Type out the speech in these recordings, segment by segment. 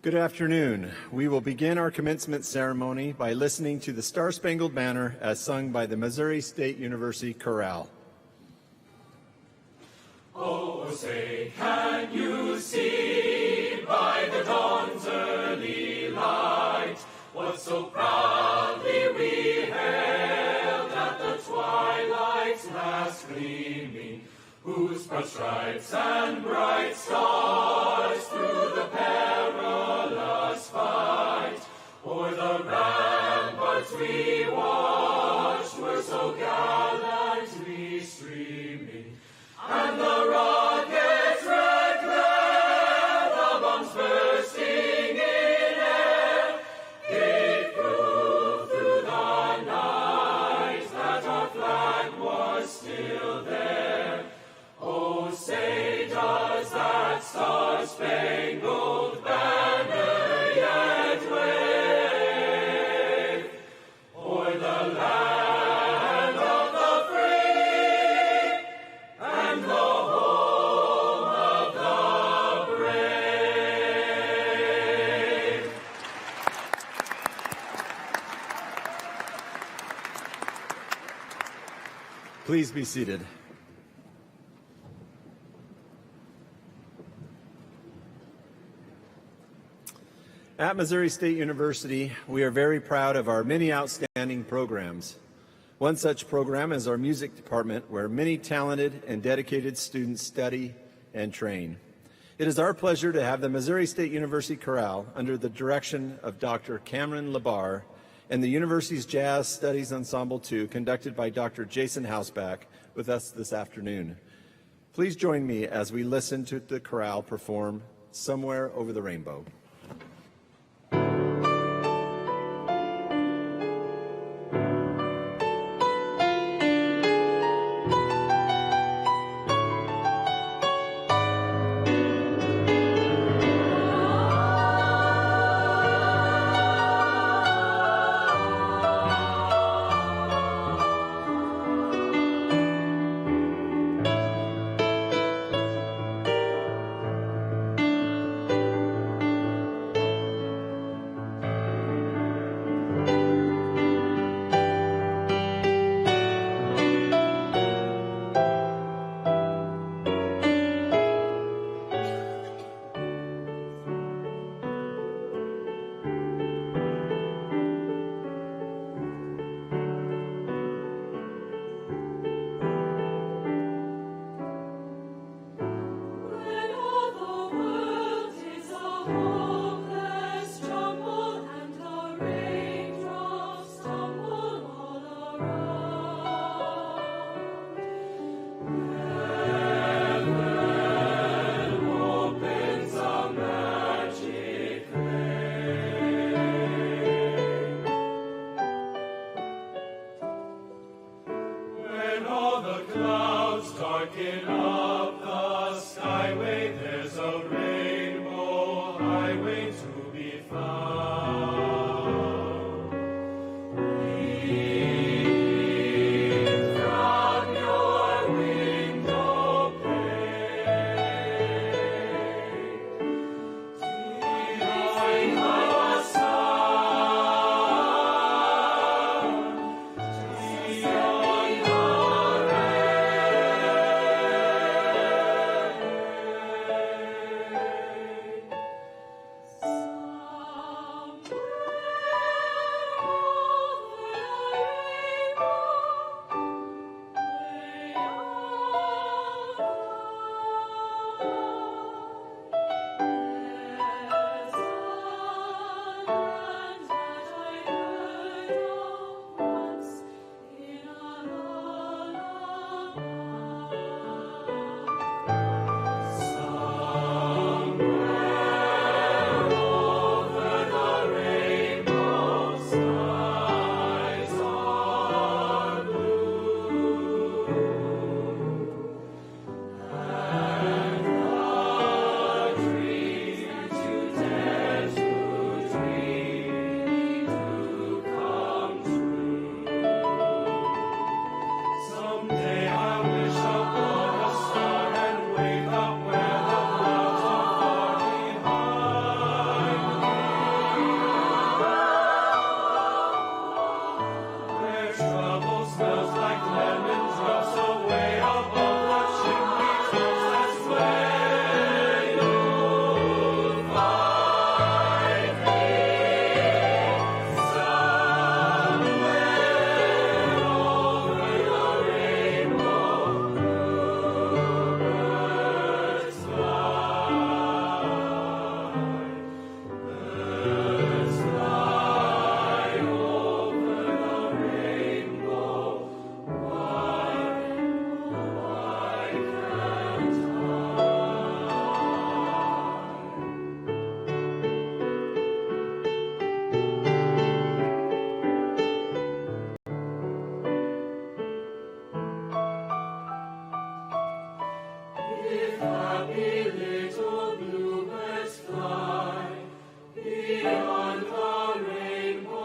Good afternoon. We will begin our commencement ceremony by listening to the Star-Spangled Banner as sung by the Missouri State University Chorale. Oh, say, can you see by the dawn's early light what so proudly we hailed at the twilight's last gleaming, whose proud stripes and bright stars through the perilous fight o'er the ramparts we watched were so gallantly streaming, and the rockets' red glare, the bombs bursting in air, gave proof through the night that our flag was still there. Oh, say, does that star-spangled banner yet wave o'er the land of the free and the home of the brave? Please be seated. At Missouri State University, we are very proud of our many outstanding programs. One such program is our music department, where many talented and dedicated students study and train. It is our pleasure to have the Missouri State University Chorale, under the direction of Dr. Cameron Labar, and the university's Jazz Studies Ensemble 2, conducted by Dr. Jason Hausbach, with us this afternoon. Please join me as we listen to the chorale perform Somewhere Over the Rainbow. happy little bluebirds fly beyond the rainbow.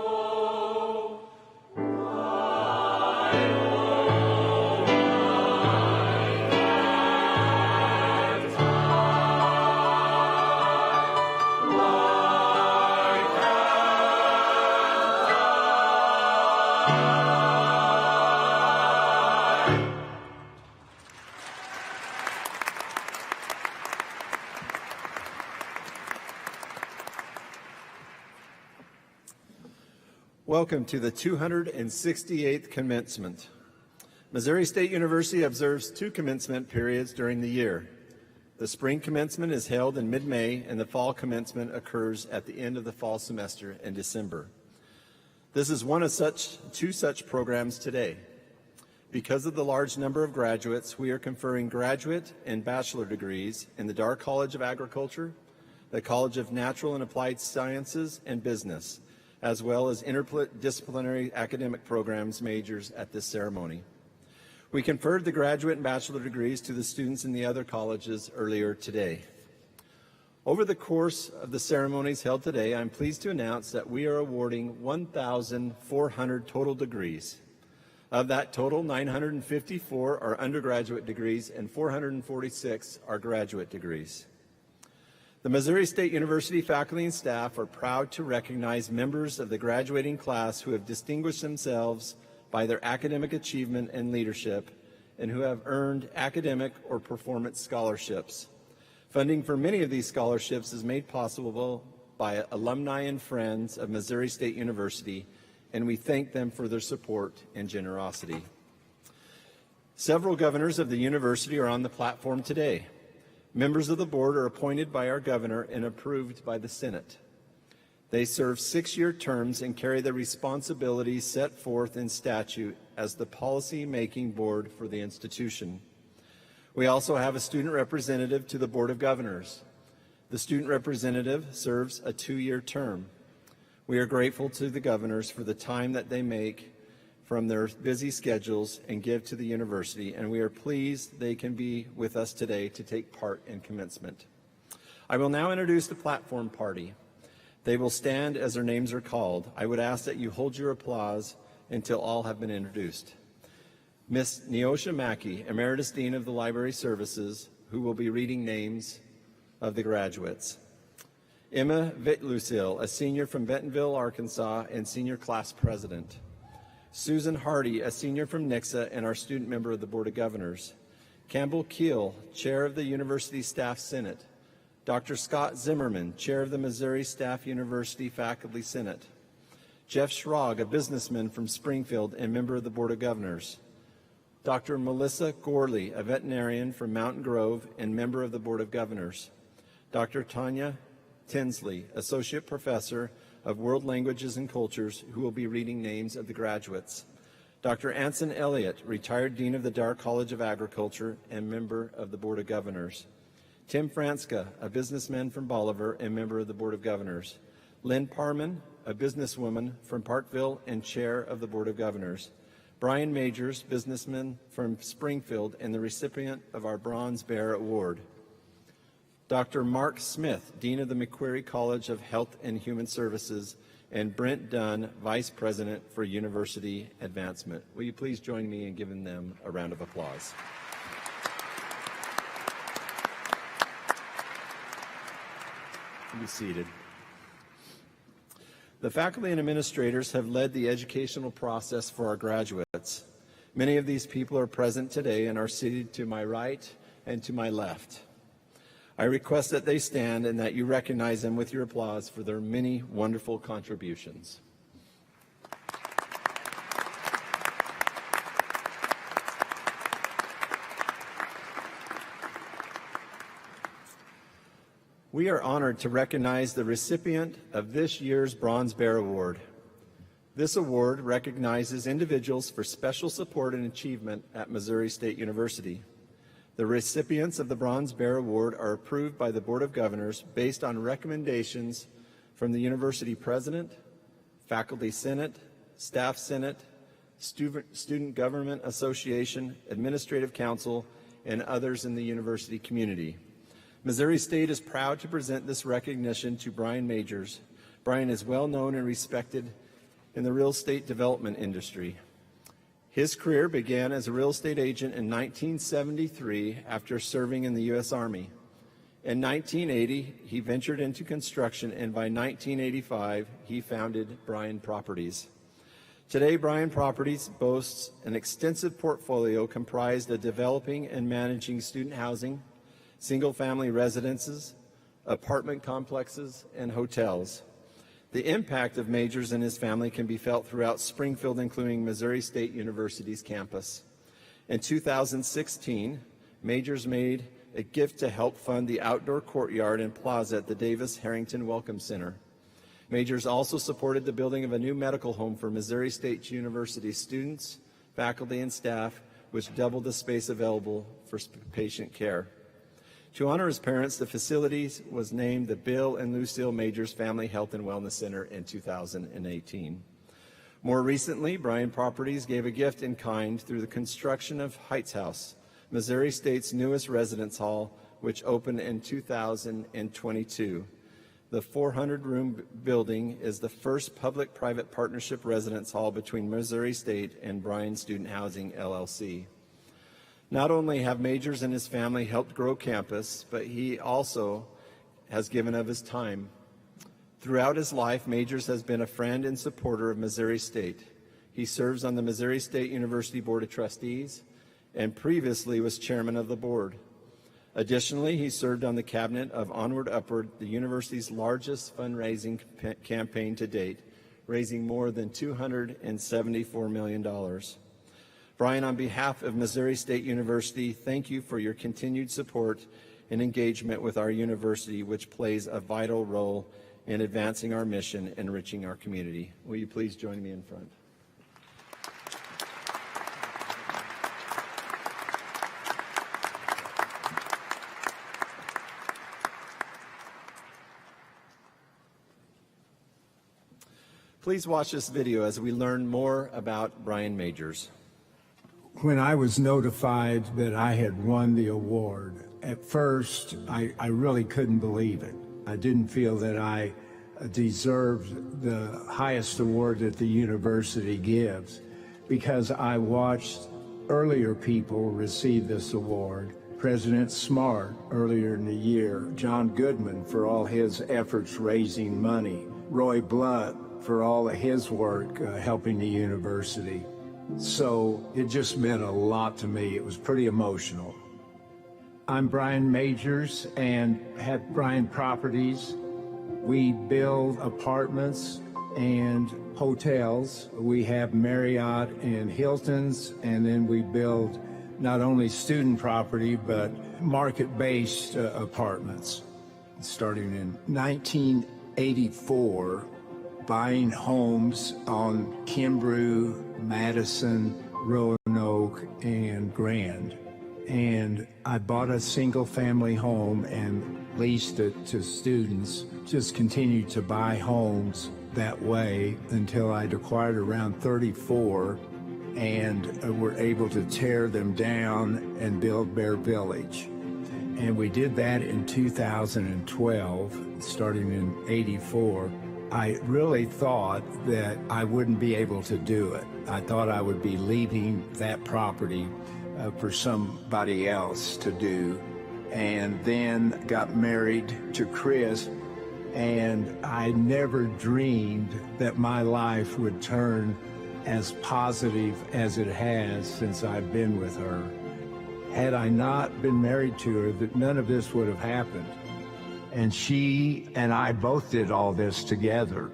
Welcome to the 268th Commencement. Missouri State University observes 2 commencement periods during the year. The spring commencement is held in mid-May, and the fall commencement occurs at the end of the fall semester in December. This is one of two such programs today. Because of the large number of graduates, we are conferring graduate and bachelor degrees in the Darr College of Agriculture, the College of Natural and Applied Sciences and Business, as well as interdisciplinary academic programs majors at this ceremony. We conferred the graduate and bachelor degrees to the students in the other colleges earlier today. Over the course of the ceremonies held today, I'm pleased to announce that we are awarding 1,400 total degrees. Of that total, 954 are undergraduate degrees and 446 are graduate degrees. The Missouri State University faculty and staff are proud to recognize members of the graduating class who have distinguished themselves by their academic achievement and leadership and who have earned academic or performance scholarships. Funding for many of these scholarships is made possible by alumni and friends of Missouri State University, and we thank them for their support and generosity. Several governors of the university are on the platform today. Members of the board are appointed by our governor and approved by the Senate. They serve 6-year terms and carry the responsibilities set forth in statute as the policy-making board for the institution. We also have a student representative to the Board of Governors. The student representative serves a 2-year term. We are grateful to the governors for the time that they make from their busy schedules and give to the university, and we are pleased they can be with us today to take part in commencement. I will now introduce the platform party. They will stand as their names are called. I would ask that you hold your applause until all have been introduced. Ms. Neosha Mackey, Emeritus Dean of the Library Services, who will be reading names of the graduates. Emma Vitlucil, a senior from Bentonville, Arkansas, and senior class president. Susan Hardy, a senior from Nixa and our student member of the Board of Governors. Campbell Keel, chair of the University Staff Senate. Dr. Scott Zimmerman, chair of the Missouri Staff University Faculty Senate. Jeff Schrag, a businessman from Springfield and member of the Board of Governors. Dr. Melissa Gorley, a veterinarian from Mountain Grove and member of the Board of Governors. Dr. Tanya Tinsley, associate professor of World Languages and Cultures, who will be reading names of the graduates. Dr. Anson Elliott, retired Dean of the Darr College of Agriculture and member of the Board of Governors. Tim Franska, a businessman from Bolivar and member of the Board of Governors. Lynn Parman, a businesswoman from Parkville and chair of the Board of Governors. Brian Majors, businessman from Springfield and the recipient of our Bronze Bear Award. Dr. Mark Smith, Dean of the McQuarrie College of Health and Human Services, and Brent Dunn, Vice President for University Advancement. Will you please join me in giving them a round of applause? Be seated. The faculty and administrators have led the educational process for our graduates. Many of these people are present today and are seated to my right and to my left. I request that they stand and that you recognize them with your applause for their many wonderful contributions. We are honored to recognize the recipient of this year's Bronze Bear Award. This award recognizes individuals for special support and achievement at Missouri State University. The recipients of the Bronze Bear Award are approved by the Board of Governors based on recommendations from the University President, Faculty Senate, Staff Senate, Student Government Association, Administrative Council, and others in the university community. Missouri State is proud to present this recognition to Brian Majors. Brian is well known and respected in the real estate development industry. His career began as a real estate agent in 1973 after serving in the U.S. Army. In 1980, he ventured into construction, and by 1985, he founded Bryan Properties. Today, Bryan Properties boasts an extensive portfolio comprised of developing and managing student housing, single-family residences, apartment complexes, and hotels. The impact of Majors and his family can be felt throughout Springfield, including Missouri State University's campus. In 2016, Majors made a gift to help fund the outdoor courtyard and plaza at the Davis Harrington Welcome Center. Majors also supported the building of a new medical home for Missouri State University students, faculty, and staff, which doubled the space available for patient care. To honor his parents, the facilities was named the Bill and Lucille Majors Family Health and Wellness Center in 2018. More recently, Bryan Properties gave a gift in kind through the construction of Heights House, Missouri State's newest residence hall, which opened in 2022. The 400-room building is the first public-private partnership residence hall between Missouri State and Bryan Student Housing, LLC. Not only have Majors and his family helped grow campus, but he also has given of his time. Throughout his life, Majors has been a friend and supporter of Missouri State. He serves on the Missouri State University Board of Trustees and previously was chairman of the board. Additionally, he served on the cabinet of Onward Upward, the university's largest fundraising campaign to date, raising more than $274 million. Brian, on behalf of Missouri State University, thank you for your continued support and engagement with our university, which plays a vital role in advancing our mission and enriching our community. Will you please join me in front? Please watch this video as we learn more about Brian Majors. When I was notified that I had won the award, at first I really couldn't believe it. I didn't feel that I deserved the highest award that the university gives, because I watched earlier people receive this award. President Smart earlier in the year, John Goodman for all his efforts raising money, Roy Blunt for all of his work helping the university. So it just meant a lot to me. It was pretty emotional. I'm Brian Majors and at Bryan Properties. We build apartments and hotels. We have Marriott and Hiltons, and then we build not only student property, but market-based apartments. Starting in 1984, buying homes on Kimbrough, Madison, Roanoke, and Grand. And I bought a single-family home and leased it to students. Just continued to buy homes that way until I'd acquired around 34 and were able to tear them down and build Bear Village. And we did that in 2012, starting in '84. I really thought that I wouldn't be able to do it. I thought I would be leaving that property for somebody else to do. And then got married to Chris, and I never dreamed that my life would turn as positive as it has since I've been with her. Had I not been married to her, that none of this would have happened. And she and I both did all this together.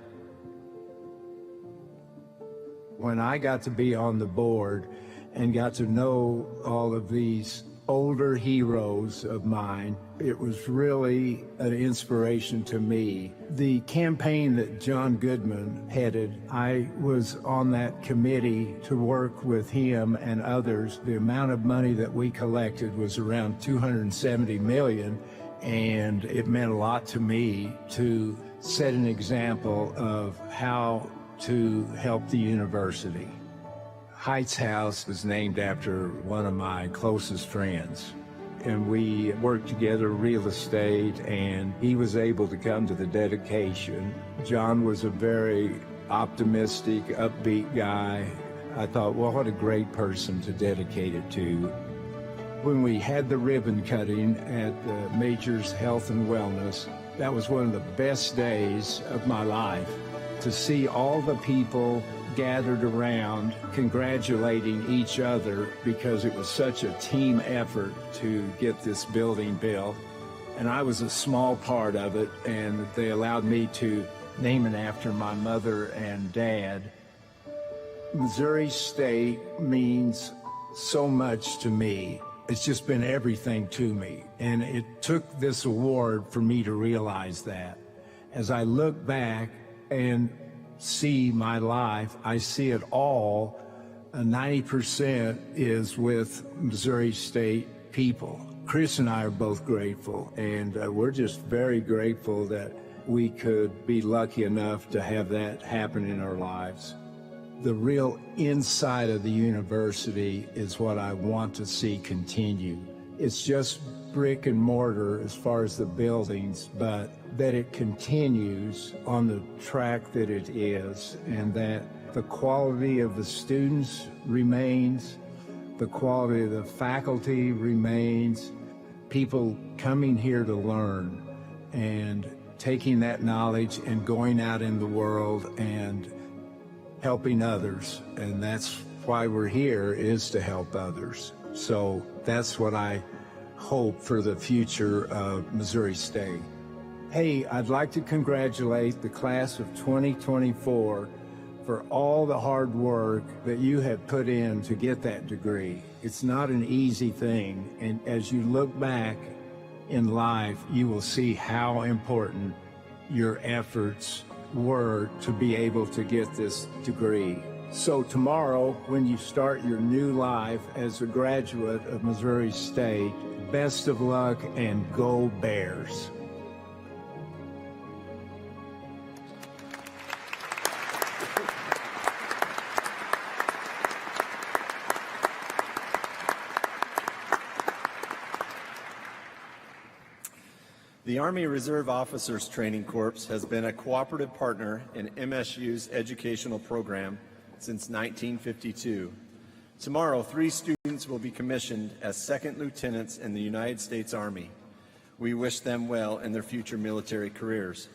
When I got to be on the board and got to know all of these older heroes of mine, it was really an inspiration to me. The campaign that John Goodman headed, I was on that committee to work with him and others. The amount of money that we collected was around $270 million, and it meant a lot to me to set an example of how to help the university. Heights House was named after one of my closest friends. And we worked together real estate, and he was able to come to the dedication. John was a very optimistic, upbeat guy. I thought, well, what a great person to dedicate it to. When we had the ribbon cutting at Major's Health and Wellness, that was one of the best days of my life. To see all the people gathered around congratulating each other, because it was such a team effort to get this building built. And I was a small part of it, and they allowed me to name it after my mother and dad. Missouri State means so much to me. It's just been everything to me. And it took this award for me to realize that. As I look back and see my life, I see it all. 90% is with Missouri State people. Chris and I are both grateful, and we're just very grateful that we could be lucky enough to have that happen in our lives. The real inside of the university is what I want to see continue. It's just brick and mortar as far as the buildings, but that it continues on the track that it is, and that the quality of the students remains, the quality of the faculty remains, people coming here to learn and taking that knowledge and going out in the world and helping others. And that's why we're here, is to help others. So that's what I hope for the future of Missouri State. Hey, I'd like to congratulate the class of 2024 for all the hard work that you have put in to get that degree. It's not an easy thing, and as you look back in life, you will see how important your efforts were to be able to get this degree. So tomorrow, when you start your new life as a graduate of Missouri State, best of luck and go Bears. The Army Reserve Officers Training Corps has been a cooperative partner in MSU's educational program since 1952. Tomorrow, 3 students will be commissioned as second lieutenants in the United States Army. We wish them well in their future military careers.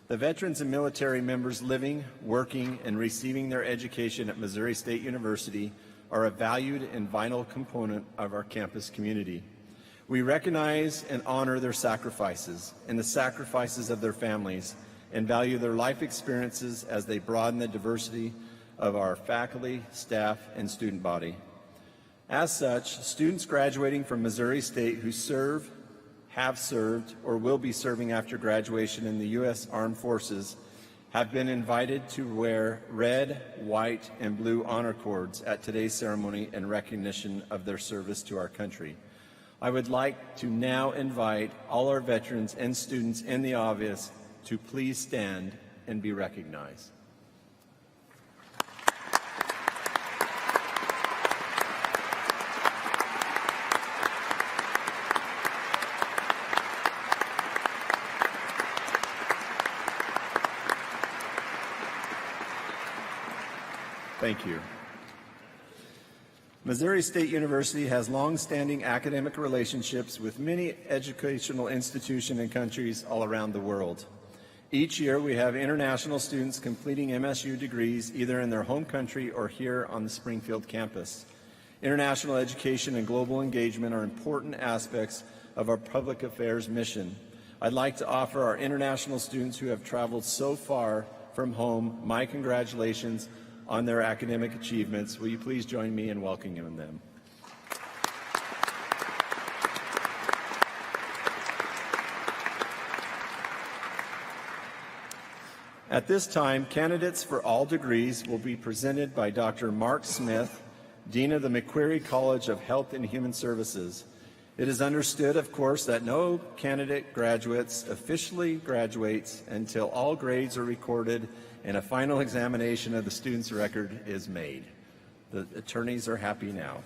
The veterans and military members living, working, and receiving their education at Missouri State University are a valued and vital component of our campus community. We recognize and honor their sacrifices and the sacrifices of their families, and value their life experiences as they broaden the diversity of our faculty, staff, and student body. As such, students graduating from Missouri State who serve, have served, or will be serving after graduation in the U.S. Armed Forces have been invited to wear red, white, and blue honor cords at today's ceremony in recognition of their service to our country. I would like to now invite all our veterans and students in the audience to please stand and be recognized. Thank you. Missouri State University has long-standing academic relationships with many educational institutions and countries all around the world. Each year, we have international students completing MSU degrees either in their home country or here on the Springfield campus. International education and global engagement are important aspects of our public affairs mission. I'd like to offer our international students who have traveled so far from home my congratulations on their academic achievements. Will you please join me in welcoming them? At this time, candidates for all degrees will be presented by Dr. Mark Smith, Dean of the McQuarrie College of Health and Human Services. It is understood, of course, that no candidate officially graduates until all grades are recorded and a final examination of the student's record is made. The attorneys are happy now.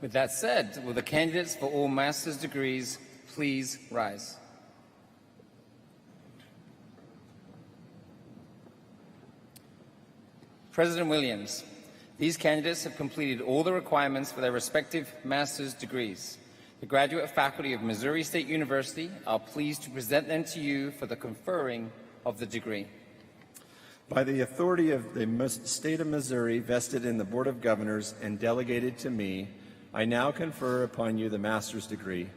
With that said, will the candidates for all master's degrees please rise? President Williams, these candidates have completed all the requirements for their respective master's degrees. The graduate faculty of Missouri State University are pleased to present them to you for the conferring of the degree. By the authority of the state of Missouri vested in the Board of Governors and delegated to me, I now confer upon you the master's degree.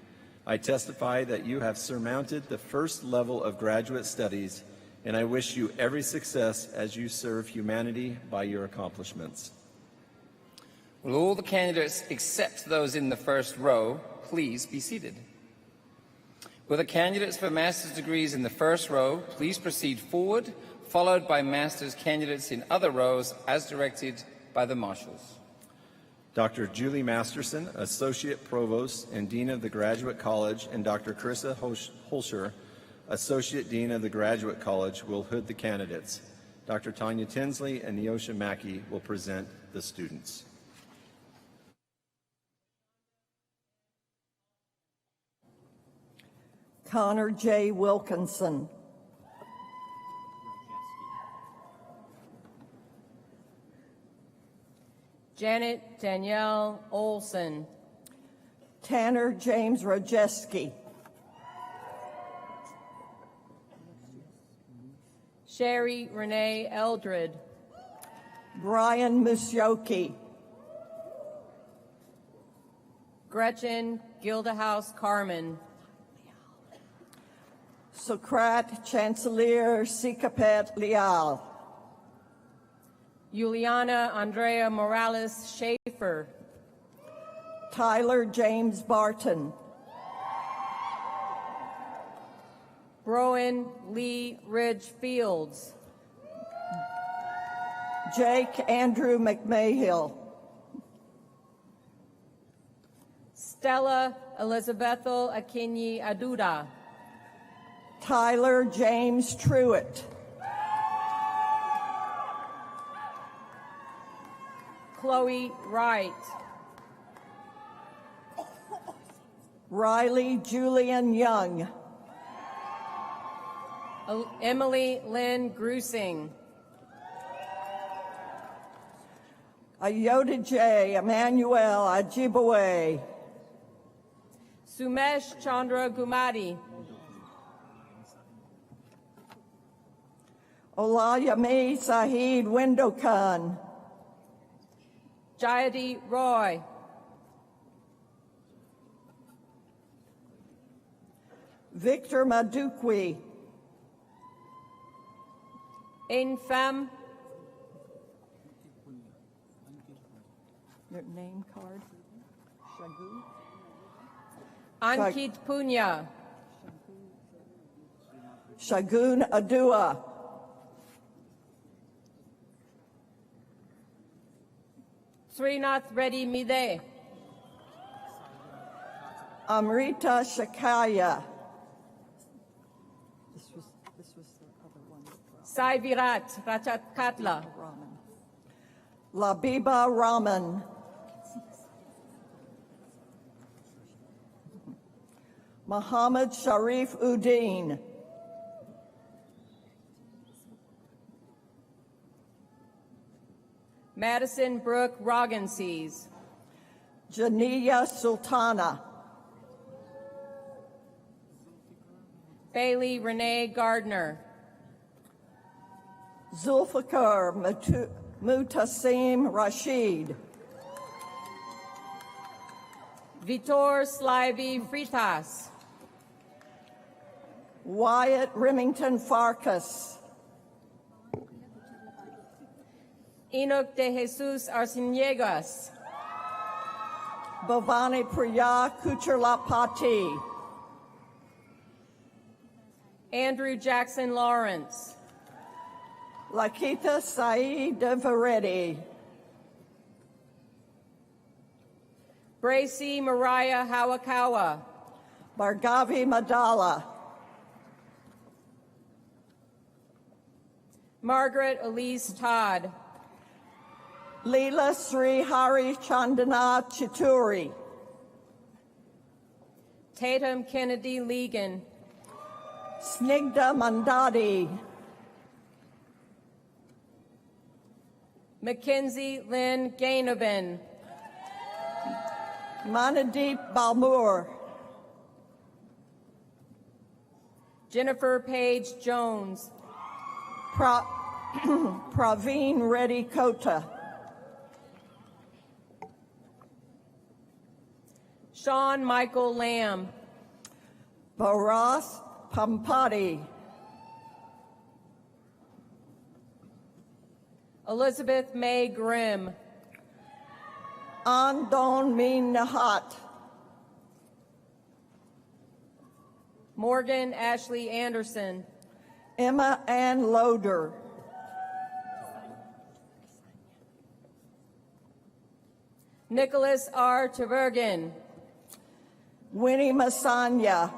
I testify that you have surmounted the first level of graduate studies, and I wish you every success as you serve humanity by your accomplishments. Will all the candidates except those in the first row please be seated? Will the candidates for master's degrees in the first row please proceed forward, followed by master's candidates in other rows as directed by the marshals. Dr. Julie Masterson, Associate Provost and Dean of the Graduate College, and Dr. Carissa Holscher, Associate Dean of the Graduate College, will hood the candidates. Dr. Tanya Tinsley and Neosha Mackey will present the students. Connor J. Wilkinson. Janet Danielle Olson. Tanner James Rojeski. Sherry Renee Eldred. Brian Musyoki. Gretchen Gildehouse Carmen. Sokrat Chancellor Sikapet Leal. Juliana Andrea Morales Schaefer. Tyler James Barton. Broen Lee Ridge Fields. Jake Andrew McMahill. Stella Elizabethel Akinyi Aduda. Tyler James Truitt. Chloe Wright. Riley Julian Young. Emily Lynn Grusing. Ayota J. Emmanuel Ajibowe. Sumesh Chandra Gumadi. Olayami Sahid Windokan. Jayadi Roy. Victor Madukwi. Infam. Your name card? Shagu? Ankit Punya. Shagun Adua. Srinath Reddy Mide. Amrita Shakaya. This was the other one. Sai Virat Rachat Katla. Labiba Raman. Muhammad Sharif Udin. Madison Brooke Roggensees. Janiya Sultana. Bailey Renee Gardner. Zulfikar Mutasim Rashid. Vitor Slavy Fritas. Wyatt Remington Farkas. Enoch de Jesus Arciniegas. Bhavani Priya Kucherlapati. Andrew Jackson Lawrence. Lakita Saeed Devareddy. Bracy Mariah Hawakawa. Bhargavi Madala. Margaret Elise Todd. Leela Sri Hari Chandana Chituri. Tatum Kennedy Ligon. Snigdha Mandadi. Mackenzie Lynn Gainoven. Manadeep Balmoor. Jennifer Page Jones. Praveen Reddy Kota. Sean Michael Lamb. Bharas Pampati. Elizabeth May Grimm. Andon Min Nahat. Morgan Ashley Anderson. Emma Ann Loader. Nicholas R. Tvergen. Winnie Masanya.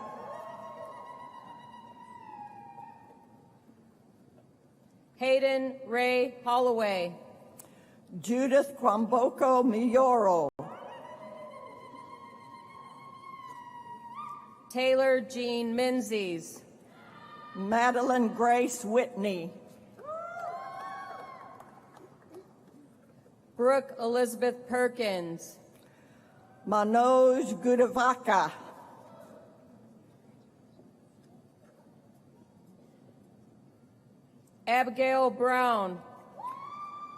Hayden Ray Holloway. Judith Kwamboko Miyoro. Taylor Jean Menzies. Madeline Grace Whitney. Brooke Elizabeth Perkins. Manoj Gudavaka. Abigail Brown.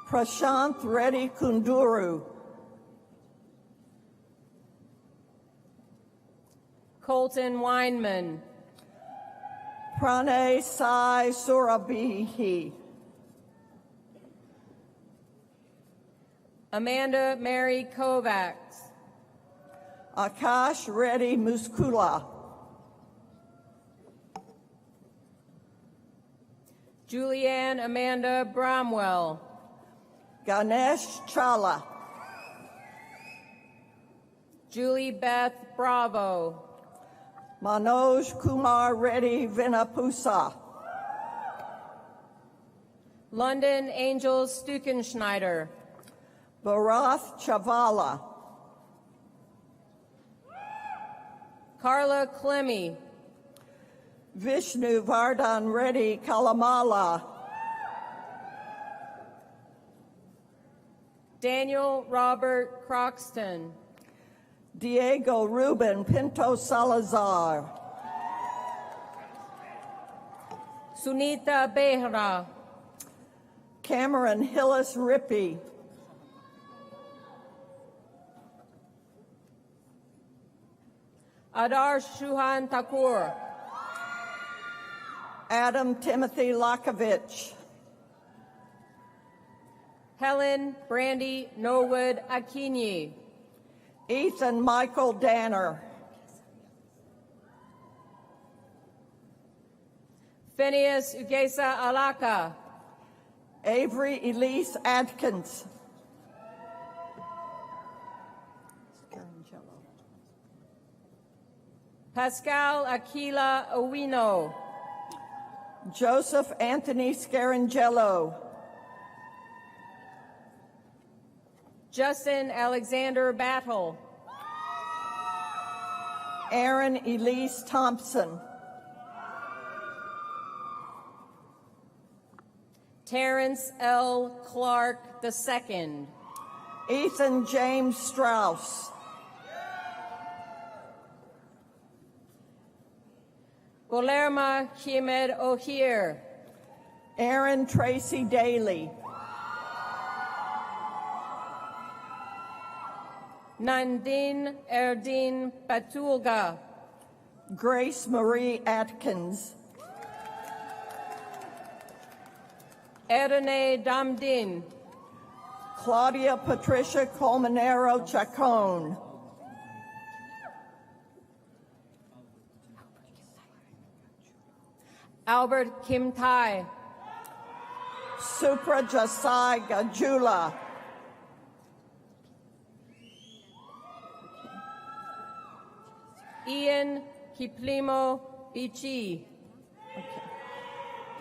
Prashanth Reddy Kunduru. Colton Weinman. Pranay Sai Surabihi. Amanda Mary Kovacs. Akash Reddy Muskula. Julianne Amanda Bromwell. Ganesh Chala. Julie Beth Bravo. Manoj Kumar Reddy Vinapusa. London Angel Stukenschneider. Bharath Chavala. Carla Clemmy. Vishnu Vardhan Reddy Kalamala. Daniel Robert Croxton. Diego Ruben Pinto Salazar. Sunita Behra. Cameron Hillis Rippey. Adar Shuhan Thakur. Adam Timothy Lakovich. Helen Brandy Norwood Akinyi. Ethan Michael Danner. Phineas Ugesa Alaka. Avery Elise Adkins. Pascal Aquila Owino. Joseph Anthony Scarangello. Justin Alexander Battle. Aaron Elise Thompson. Terrence L. Clark II. Ethan James Strauss. Guillermo Chimed O'Hear. Aaron Tracy Daly. Nandine Erdine Patulga. Grace Marie Atkins. Erdene Damdin. Claudia Patricia Colmenero Chacon. Albert Kim Tai. Supra Jasai Gajula. Ian Kiplimo Bichi.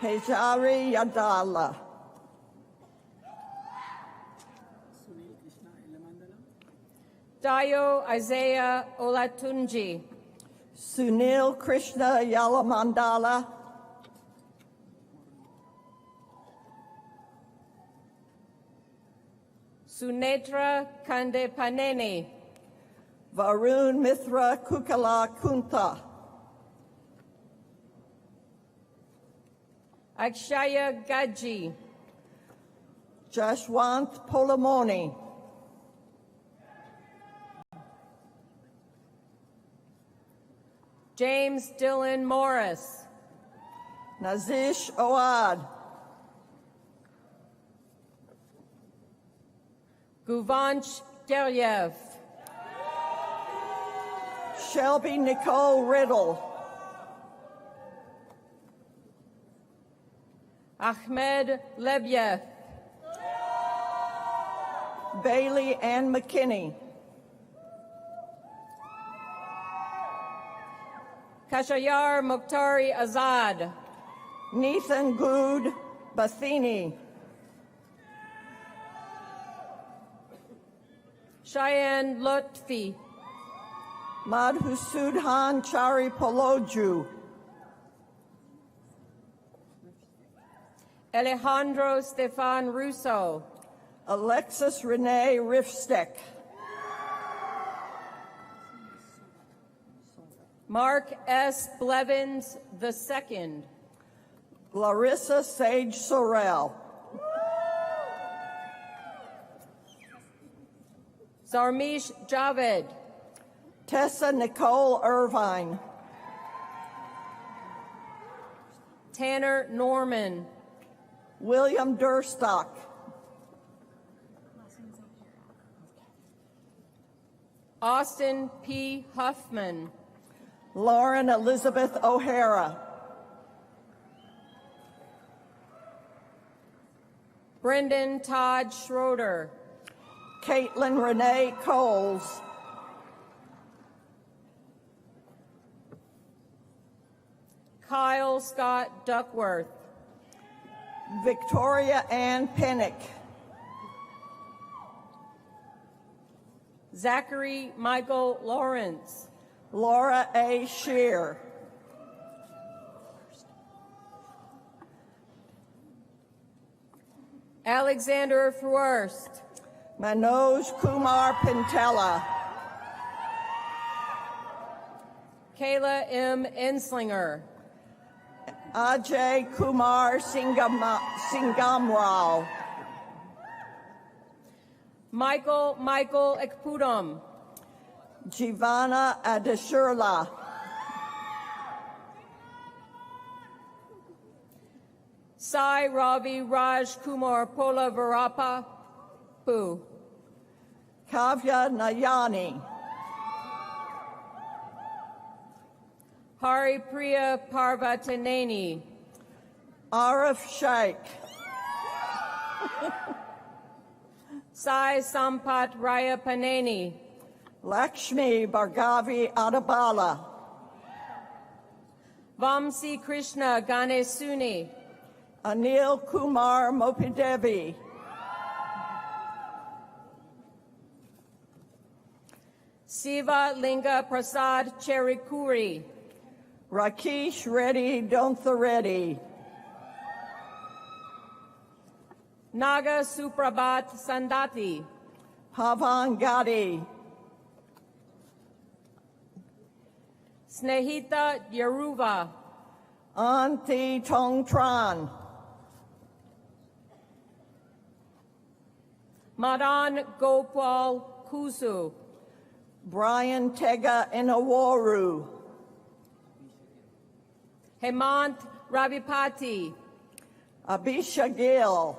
Pejari Yadala. Dayo Isaiah Olatunji. Sunil Krishna Yalamandala, Sunetra Kandepaneni. Varun Mithra Kukala Kunta, Akshaya Gaji. Jashwant Polamoni, James Dylan Morris. Nazish Oad, Guvanch Geryev. Shelby Nicole Riddle, Ahmed Lebyev. Bailey Ann McKinney, Kashayar Mukhtari Azad. Nathan Good Bathini, Cheyenne Lutfi. Madhusudhan Chari Poloju, Alejandro Stefan Russo. Alexis Renee Rifstek, Mark S. Blevins II. Larissa Sage Sorrell, Zarmish Javed. Tessa Nicole Irvine, Tanner Norman. William Durstock, Austin P. Huffman. Lauren Elizabeth O'Hara, Brendan Todd Schroeder. Caitlin Renee Coles, Kyle Scott Duckworth. Victoria Ann Pennick, Zachary Michael Lawrence. Laura A. Shear, Alexander Forst. Manoj Kumar Pintella, Kayla M. Enslinger. Ajay Kumar Singamrao, Michael Ekpudum. Jivana Adeshurla, Sai Ravi Raj Kumar Pola Varapa Pu. Kavya Nayani, Hari Priya Parvataneni. Arif Sheikh, Sai Sampat Raya Paneni. Lakshmi Bhargavi Adabala, Vamsi Krishna Ganesuni. Anil Kumar Mopidevi, Siva Linga Prasad Cherikuri. Rakesh Reddy Dontha Reddy, Naga Suprabhat Sandati. Pavan Gadi, Snehita Yaruva. Anthi Tong Tran, Madan Gopal Kusu. Brian Tega Inawaru, Hemant Ravipati. Abisha Gill,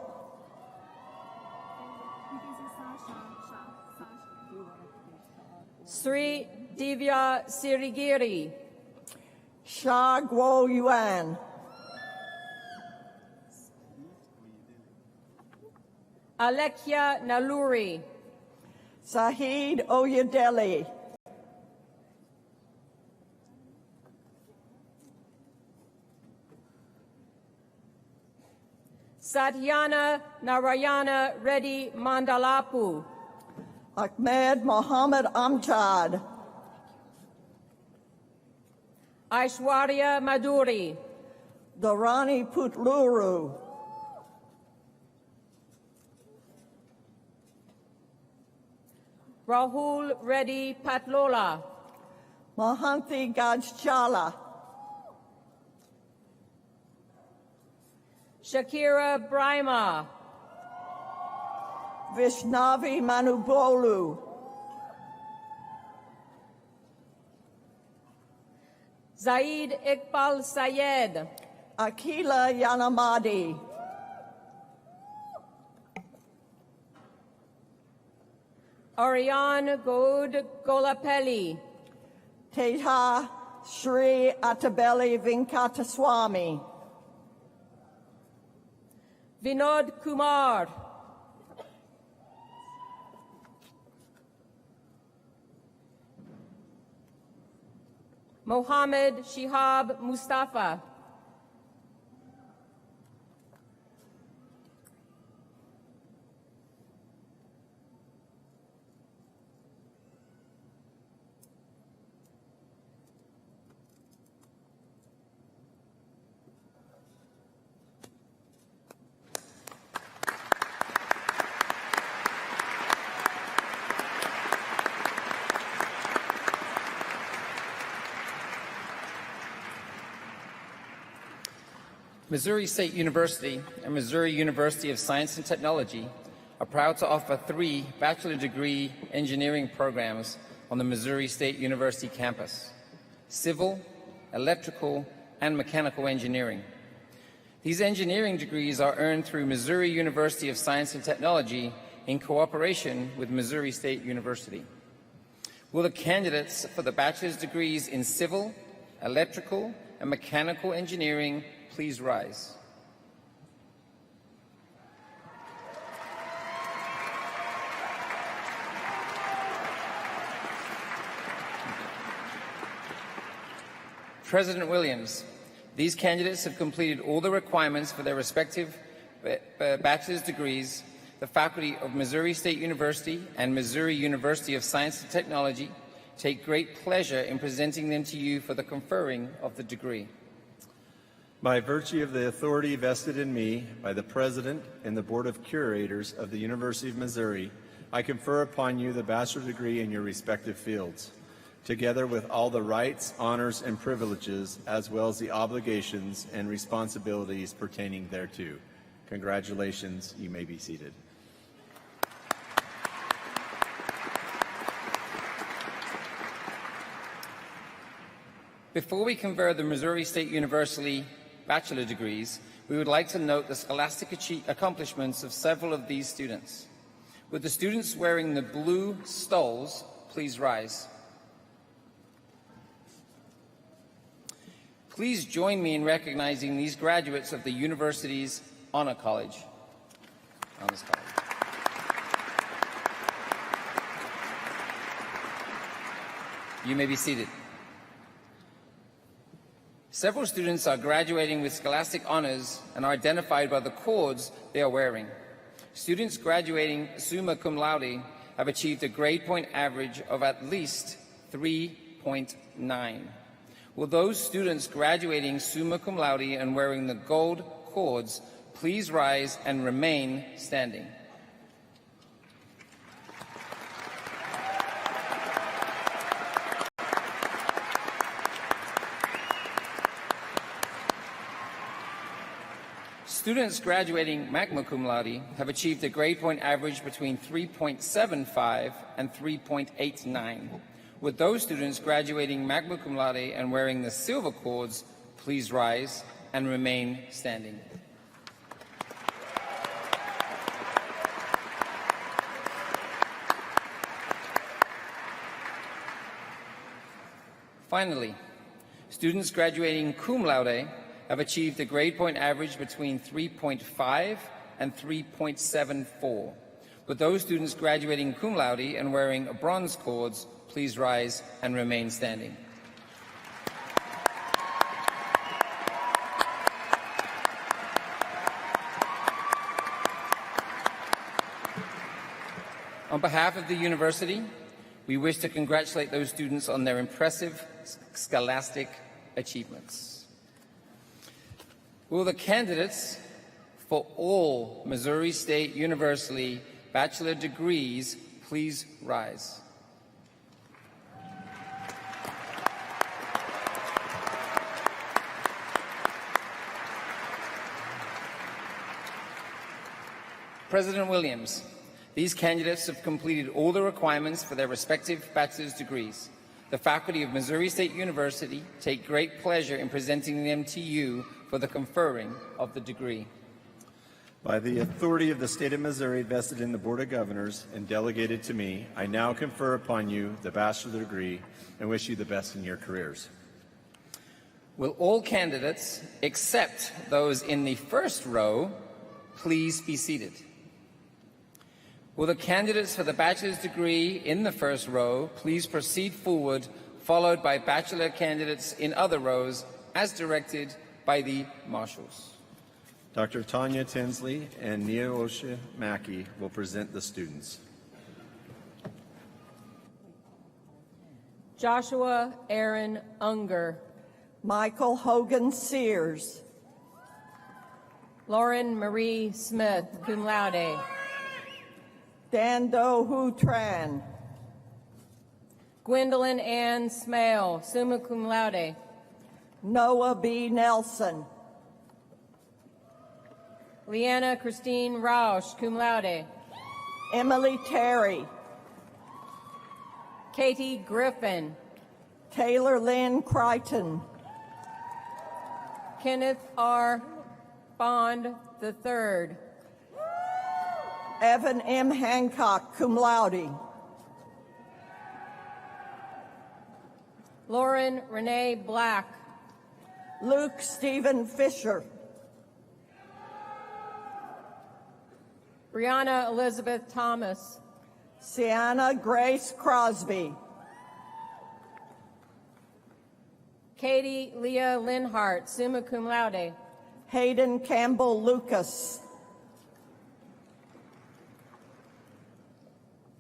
Sri Divya Sirigiri. Sha Guo Yuan, Alekhya Naluri. Sahid Oyedeli, Satyana Narayana Reddy Mandalapu. Ahmed Mohammed Amjad, Aishwarya Maduri, Dorani Putluru, Rahul Reddy Patlola, Mohanty Gajchala, Shakira Brima, Vishnavi Manubolu, Zaid Iqbal Sayed, Akila Yanamadi, Ariane Goud Golapelli, Teja Sri Atabeli Vinkataswamy, Vinod Kumar, Mohammed Shihab Mustafa, Missouri State University and Missouri University of Science and Technology are proud to offer 3 bachelor degree engineering programs on the Missouri State University campus: civil, electrical, and mechanical engineering. These engineering degrees are earned through Missouri University of Science and Technology in cooperation with Missouri State University. Will the candidates for the bachelor's degrees in civil, electrical, and mechanical engineering please rise? President Williams, these candidates have completed all the requirements for their respective bachelor's degrees. The faculty of Missouri State University and Missouri University of Science and Technology take great pleasure in presenting them to you for the conferring of the degree. By virtue of the authority vested in me by the President and the Board of Curators of the University of Missouri, I confer upon you the bachelor degree in your respective fields, together with all the rights, honors, and privileges, as well as the obligations and responsibilities pertaining thereto. Congratulations. You may be seated. Before we confer the Missouri State University bachelor degrees, we would like to note the scholastic accomplishments of several of these students. Would the students wearing the blue stoles please rise? Please join me in recognizing these graduates of the university's Honor College. Honors College. You may be seated. Several students are graduating with scholastic honors and are identified by the cords they are wearing. Students graduating summa cum laude have achieved a grade point average of at least 3.9. Will those students graduating summa cum laude and wearing the gold cords please rise and remain standing? Students graduating magna cum laude have achieved a grade point average between 3.75 and 3.89. Would those students graduating magna cum laude and wearing the silver cords please rise and remain standing? Finally, students graduating cum laude have achieved a grade point average between 3.5 and 3.74. Would those students graduating cum laude and wearing bronze cords please rise and remain standing? On behalf of the university, we wish to congratulate those students on their impressive scholastic achievements. Will the candidates for all Missouri State University bachelor degrees please rise? President Williams, these candidates have completed all the requirements for their respective bachelor's degrees. The faculty of Missouri State University take great pleasure in presenting them to you for the conferring of the degree. By the authority of the state of Missouri vested in the Board of Governors and delegated to me, I now confer upon you the bachelor degree and wish you the best in your careers. Will all candidates, except those in the first row, please be seated? Will the candidates for the bachelor's degree in the first row please proceed forward, followed by bachelor candidates in other rows, as directed by the marshals. Dr. Tanya Tinsley and Neosha Mackey will present the students. Joshua Aaron Unger. Michael Hogan Sears. Lauren Marie Smith, cum laude. Dando Hu Tran. Gwendolyn Ann Smale, summa cum laude. Noah B. Nelson. Leanna Christine Rausch, cum laude. Emily Terry. Katie Griffin. Taylor Lynn Crichton. Kenneth R. Bond III. Evan M. Hancock, cum laude. Lauren Renee Black. Luke Stephen Fisher. Brianna Elizabeth Thomas. Sienna Grace Crosby. Katie Leah Linhart, summa cum laude. Hayden Campbell Lucas.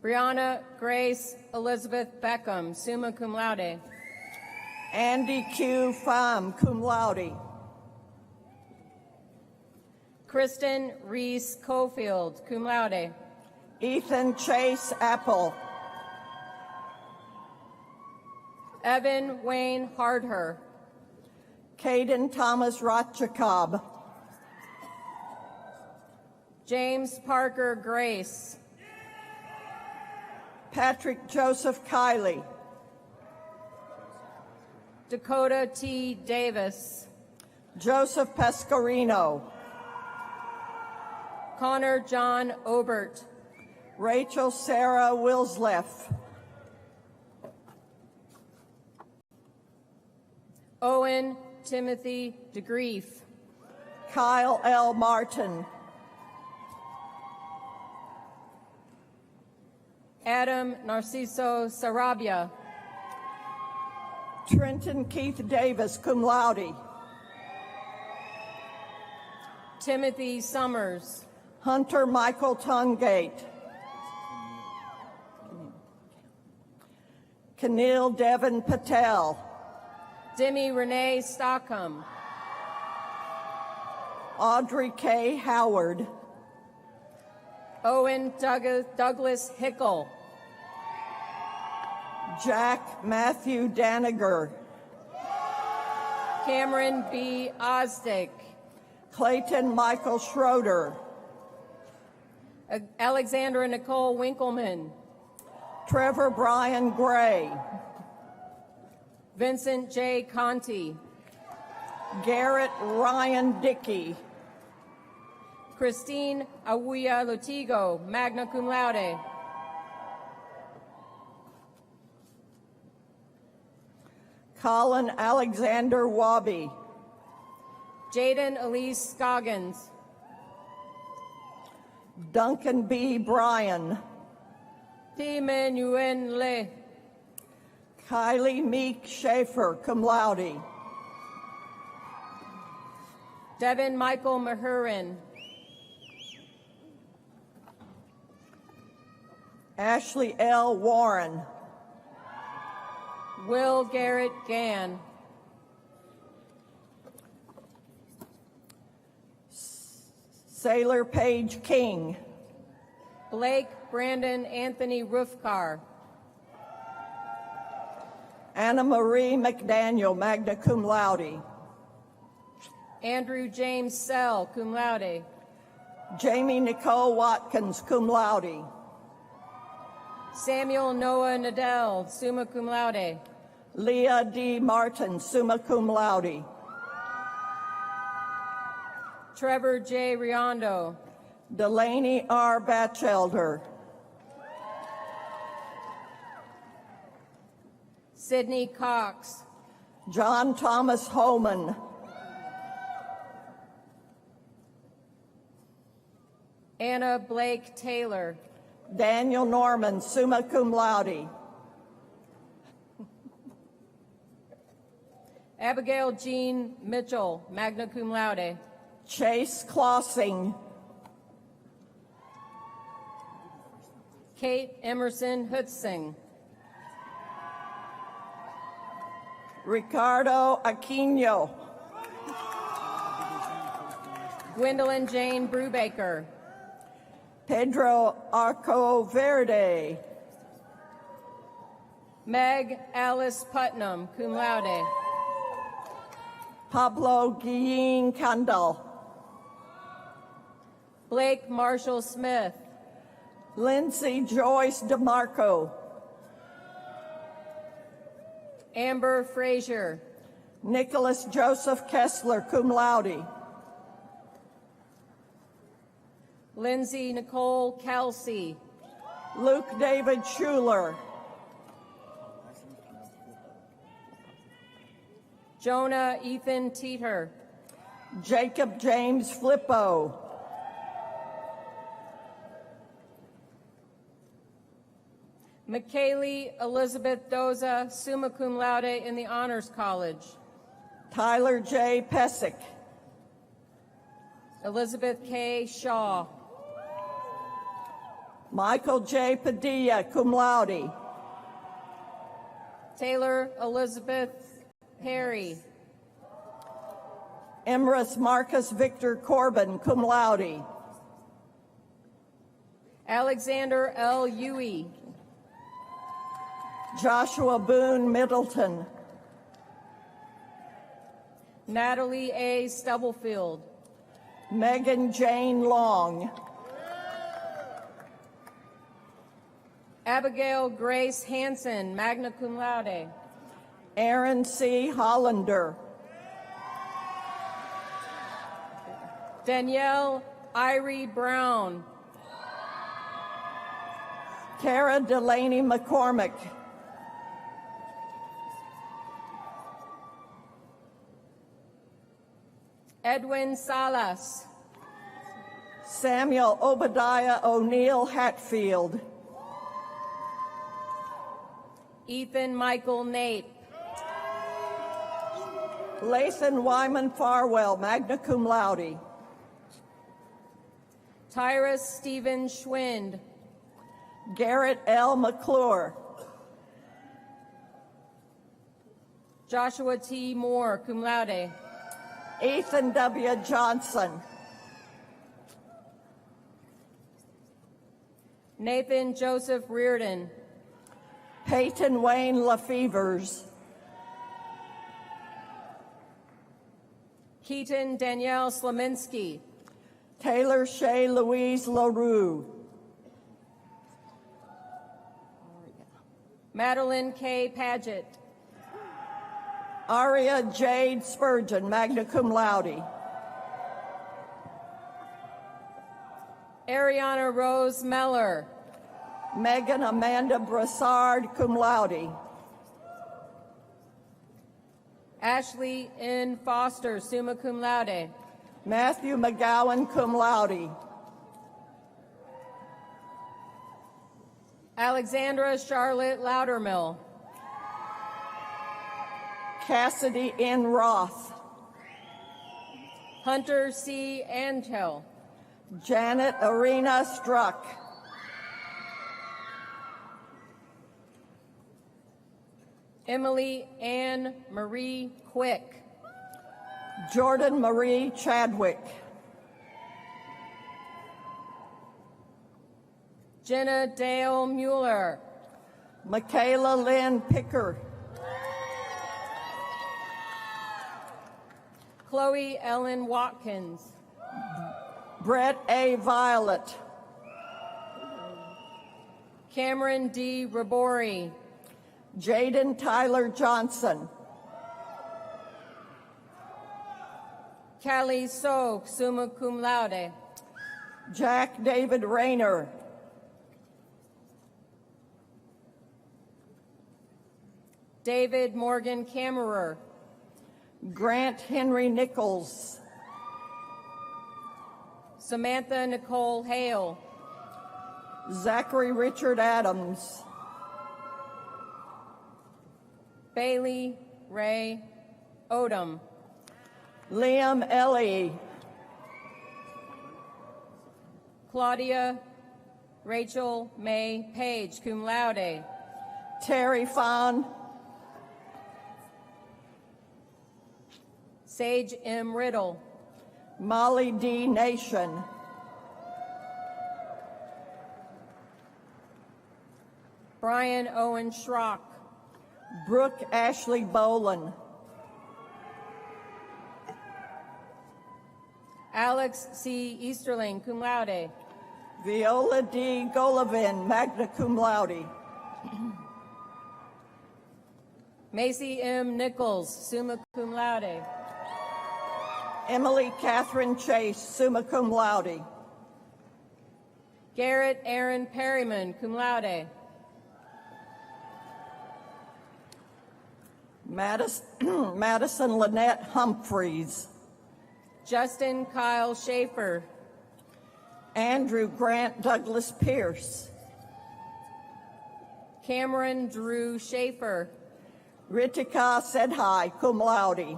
Brianna Grace Elizabeth Beckham, summa cum laude. Andy Q. Pham, cum laude. Kristen Reese Cofield, cum laude. Ethan Chase Apple. Evan Wayne Hardher. Caden Thomas Rothjakob. James Parker Grace. Patrick Joseph Kiley. Dakota T. Davis. Joseph Pescarino. Connor John Obert. Rachel Sarah Wilsleff. Owen Timothy DeGrief. Kyle L. Martin. Adam Narciso Sarabia. Trenton Keith Davis, cum laude. Timothy Summers. Hunter Michael Tungate. Kenil Devin Patel. Demi Renee Stockham. Audrey K. Howard. Owen Douglas Hickle. Jack Matthew Daniger. Cameron B. Osdick. Clayton Michael Schroeder. Alexandra Nicole Winkleman. Trevor Brian Gray. Vincent J. Conti. Garrett Ryan Dickey. Christine Awuya Lutigo, magna cum laude. Colin Alexander Wabi. Jaden Elise Scoggins. Duncan B. Bryan. P. Nguyen Le. Kylie Meek Schaefer, cum laude. Devin Michael Mahurin. Ashley L. Warren. Will Garrett Gann. Sailor Paige King. Blake Brandon Anthony Roofcar. Anna Marie McDaniel, magna cum laude. Andrew James Sell, cum laude. Jamie Nicole Watkins, cum laude. Samuel Noah Nadell, summa cum laude. Leah D. Martin, summa cum laude. Trevor J. Riondo. Delaney R. Batchelder. Sidney Cox. John Thomas Homan. Anna Blake Taylor. Daniel Norman, summa cum laude. Abigail Jean Mitchell, magna cum laude. Chase Klossing. Kate Emerson Hutzing. Ricardo Aquino. Gwendolyn Jane Brubaker. Pedro Arco Verde. Meg Alice Putnam, cum laude. Pablo Guillen Candal. Blake Marshall Smith. Lindsay Joyce DeMarco. Amber Frazier. Nicholas Joseph Kessler, cum laude. Lindsay Nicole Kelsey. Luke David Schuler. Jonah Ethan Teeter. Jacob James Flippo. McKaylee Elizabeth Doza, summa cum laude in the Honors College. Tyler J. Pesick. Elizabeth K. Shaw. Michael J. Padilla, cum laude. Taylor Elizabeth Perry. Emrys Marcus Victor Corbin, cum laude. Alexander L. Huey. Joshua Boone Middleton. Natalie A. Stubblefield. Megan Jane Long. Abigail Grace Hanson, magna cum laude. Aaron C. Hollander. Danielle Irie Brown. Kara Delaney McCormick. Edwin Salas. Samuel Obadiah O'Neill Hatfield. Ethan Michael Nape. Lathan Wyman Farwell, magna cum laude. Tyrus Stephen Schwind. Garrett L. McClure. Joshua T. Moore, cum laude. Ethan W. Johnson. Nathan Joseph Reardon. Peyton Wayne LaFevers. Keaton Danielle Slaminski. Taylor Shea Louise LaRue. Madeline K. Paget. Aria Jade Spurgeon, magna cum laude. Ariana Rose Meller. Megan Amanda Brassard, cum laude. Ashley N. Foster, summa cum laude. Matthew McGowan, cum laude. Alexandra Charlotte Loudermill. Cassidy N. Roth. Hunter C. Antel. Janet Arena Struck. Emily Ann Marie Quick. Jordan Marie Chadwick. Jenna Dale Mueller. Michaela Lynn Picker. Chloe Ellen Watkins. Brett A. Violet. Cameron D. Rabori. Jaden Tyler Johnson. Callie So, summa cum laude. Jack David Rayner. David Morgan Kammerer. Grant Henry Nichols. Samantha Nicole Hale. Zachary Richard Adams. Bailey Ray Odom. Liam Ellie. Claudia Rachel May Page, cum laude. Terry Fawn. Sage M. Riddle. Molly D. Nation. Brian Owen Schrock. Brooke Ashley Boland. Alex C. Easterling, cum laude. Viola D. Golovin, magna cum laude. Macy M. Nichols, summa cum laude. Emily Catherine Chase, summa cum laude. Garrett Aaron Perryman, cum laude. Madison Lynette Humphreys. Justin Kyle Schaefer. Andrew Grant Douglas Pierce. Cameron Drew Schaefer. Ritika Sedhai, cum laude.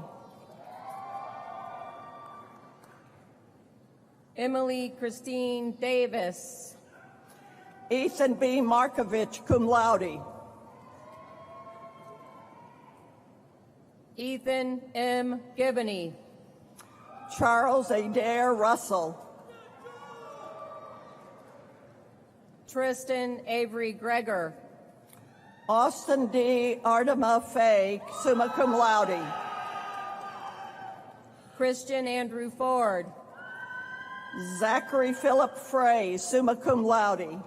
Emily Christine Davis. Ethan B. Markovich, cum laude. Ethan M. Gibney. Charles Adair Russell. Tristan Avery Gregor. Austin D. Artema Fay, summa cum laude. Christian Andrew Ford. Zachary Philip Frey, summa cum laude.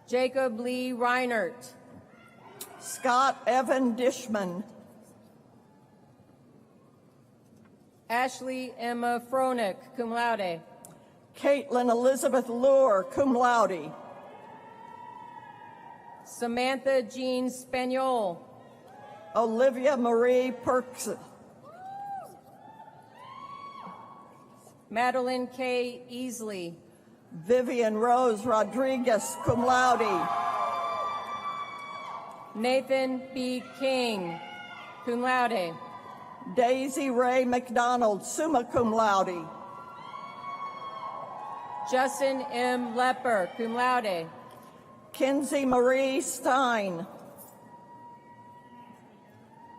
Jacob Lee Reinert. Scott Evan Dishman. Ashley Emma Fronick, cum laude. Caitlin Elizabeth Lure, cum laude. Samantha Jean Spaniol. Olivia Marie Perks. Madeline K. Easley. Vivian Rose Rodriguez, cum laude. Nathan B. King, cum laude. Daisy Ray McDonald, summa cum laude. Justin M. Lepper, cum laude. Kinsey Marie Stein.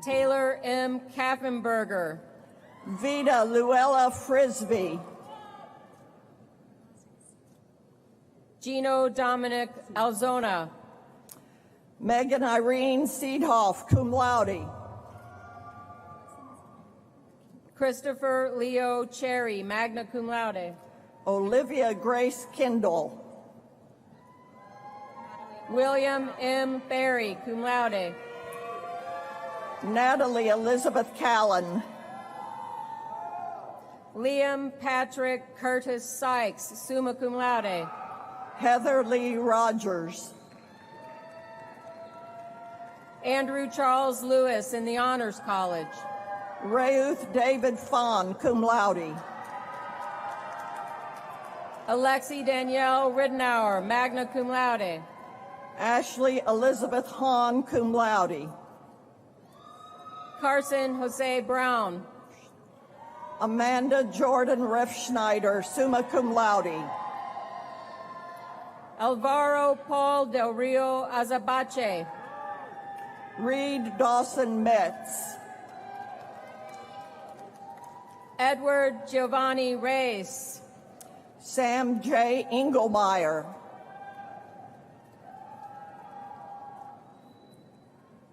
Taylor M. Kaffenberger. Vida Luella Frisbee. Gino Dominic Alzona. Megan Irene Seedhoff, cum laude. Christopher Leo Cherry, magna cum laude. Olivia Grace Kindle. William M. Berry, cum laude. Natalie Elizabeth Callan. Liam Patrick Curtis Sykes, summa cum laude. Heather Lee Rogers. Andrew Charles Lewis in the Honors College. Reuth David Fawn, cum laude. Alexi Danielle Ridenour, magna cum laude. Ashley Elizabeth Hahn, cum laude. Carson Jose Brown. Amanda Jordan Refschneider, summa cum laude. Alvaro Paul Del Rio Azabache. Reed Dawson Metz. Edward Giovanni Reyes. Sam J. Engelmeyer.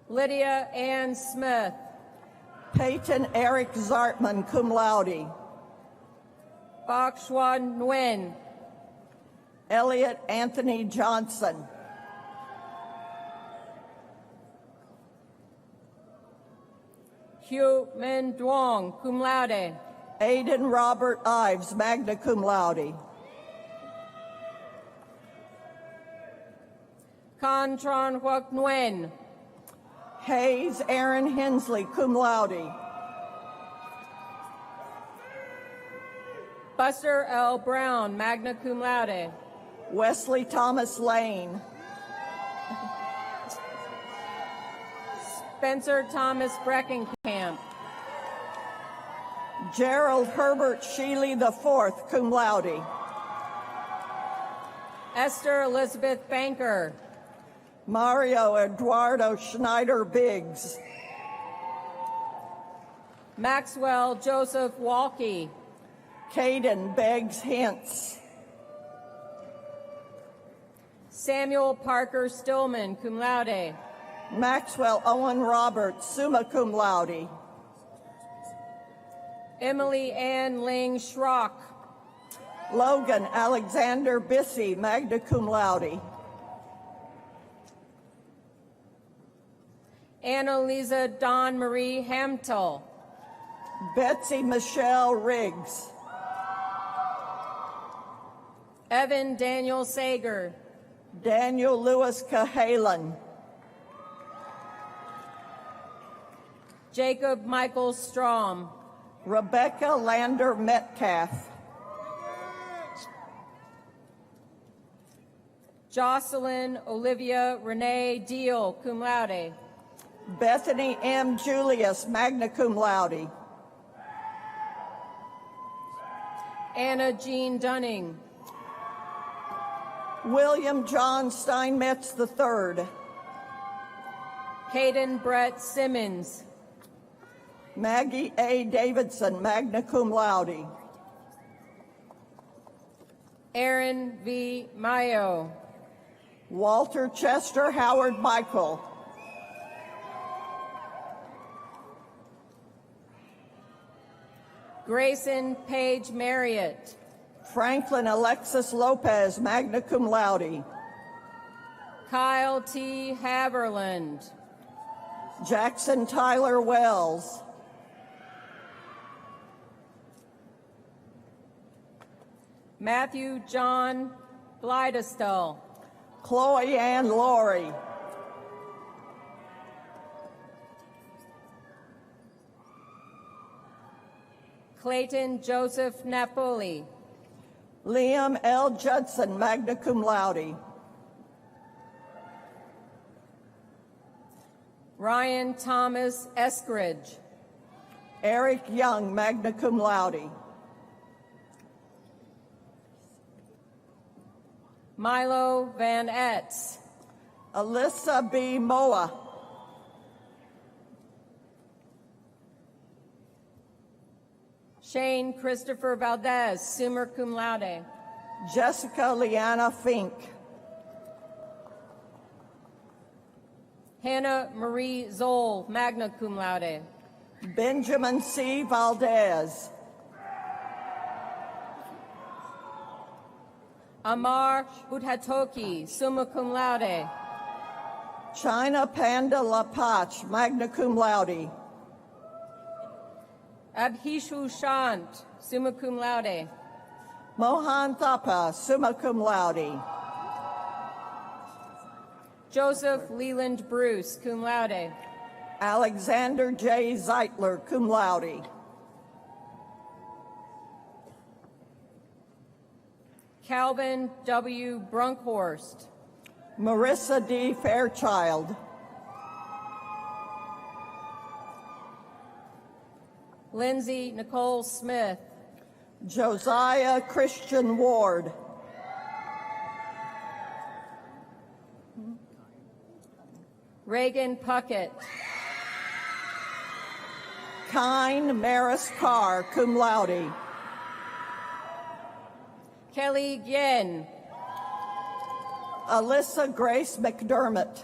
Lydia Ann Smith. Peyton Eric Zartman, cum laude. Bok Xuan Nguyen. Elliot Anthony Johnson. Hugh Min Duong, cum laude. Aidan Robert Ives, magna cum laude. Con Tron Huoc Nguyen. Hayes Aaron Hensley, cum laude. Buster L. Brown, magna cum laude. Wesley Thomas Lane. Spencer Thomas Breckenkamp. Gerald Herbert Sheely IV, cum laude. Esther Elizabeth Banker. Mario Eduardo Schneider Biggs. Maxwell Joseph Walke. Caden Beggs Hintz. Samuel Parker Stillman, cum laude. Maxwell Owen Roberts, summa cum laude. Emily Ann Ling Schrock. Logan Alexander Bissey, magna cum laude. Annalisa Dawn Marie Hamtel. Betsy Michelle Riggs. Evan Daniel Sager. Daniel Lewis Cahalan. Jacob Michael Strom. Rebecca Lander Metcalf. Jocelyn Olivia Renee Deal, cum laude. Bethany M. Julius, magna cum laude. Anna Jean Dunning. William John Steinmetz III. Caden Brett Simmons. Maggie A. Davidson, magna cum laude. Aaron V. Mayo. Walter Chester Howard Michael. Grayson Page Marriott. Franklin Alexis Lopez, magna cum laude. Kyle T. Haverland. Jackson Tyler Wells. Matthew John Blydestell. Chloe Ann Laurie. Clayton Joseph Napoli. Liam L. Judson, magna cum laude. Ryan Thomas Eskridge. Eric Young, magna cum laude. Milo Van Etz. Alyssa B. Moa. Shane Christopher Valdez, summa cum laude. Jessica Liana Fink. Hannah Marie Zoll, magna cum laude. Benjamin C. Valdez. Amar Buthatoki, summa cum laude. China Panda Lapach, magna cum laude. Abhishu Shant, summa cum laude. Mohan Thapa, summa cum laude. Joseph Leland Bruce, cum laude. Alexander J. Zeitler, cum laude. Calvin W. Brunkhorst. Marissa D. Fairchild. Lindsay Nicole Smith. Josiah Christian Ward. Reagan Puckett. Kine Maris Carr, cum laude. Kelly Gien. Alyssa Grace McDermott.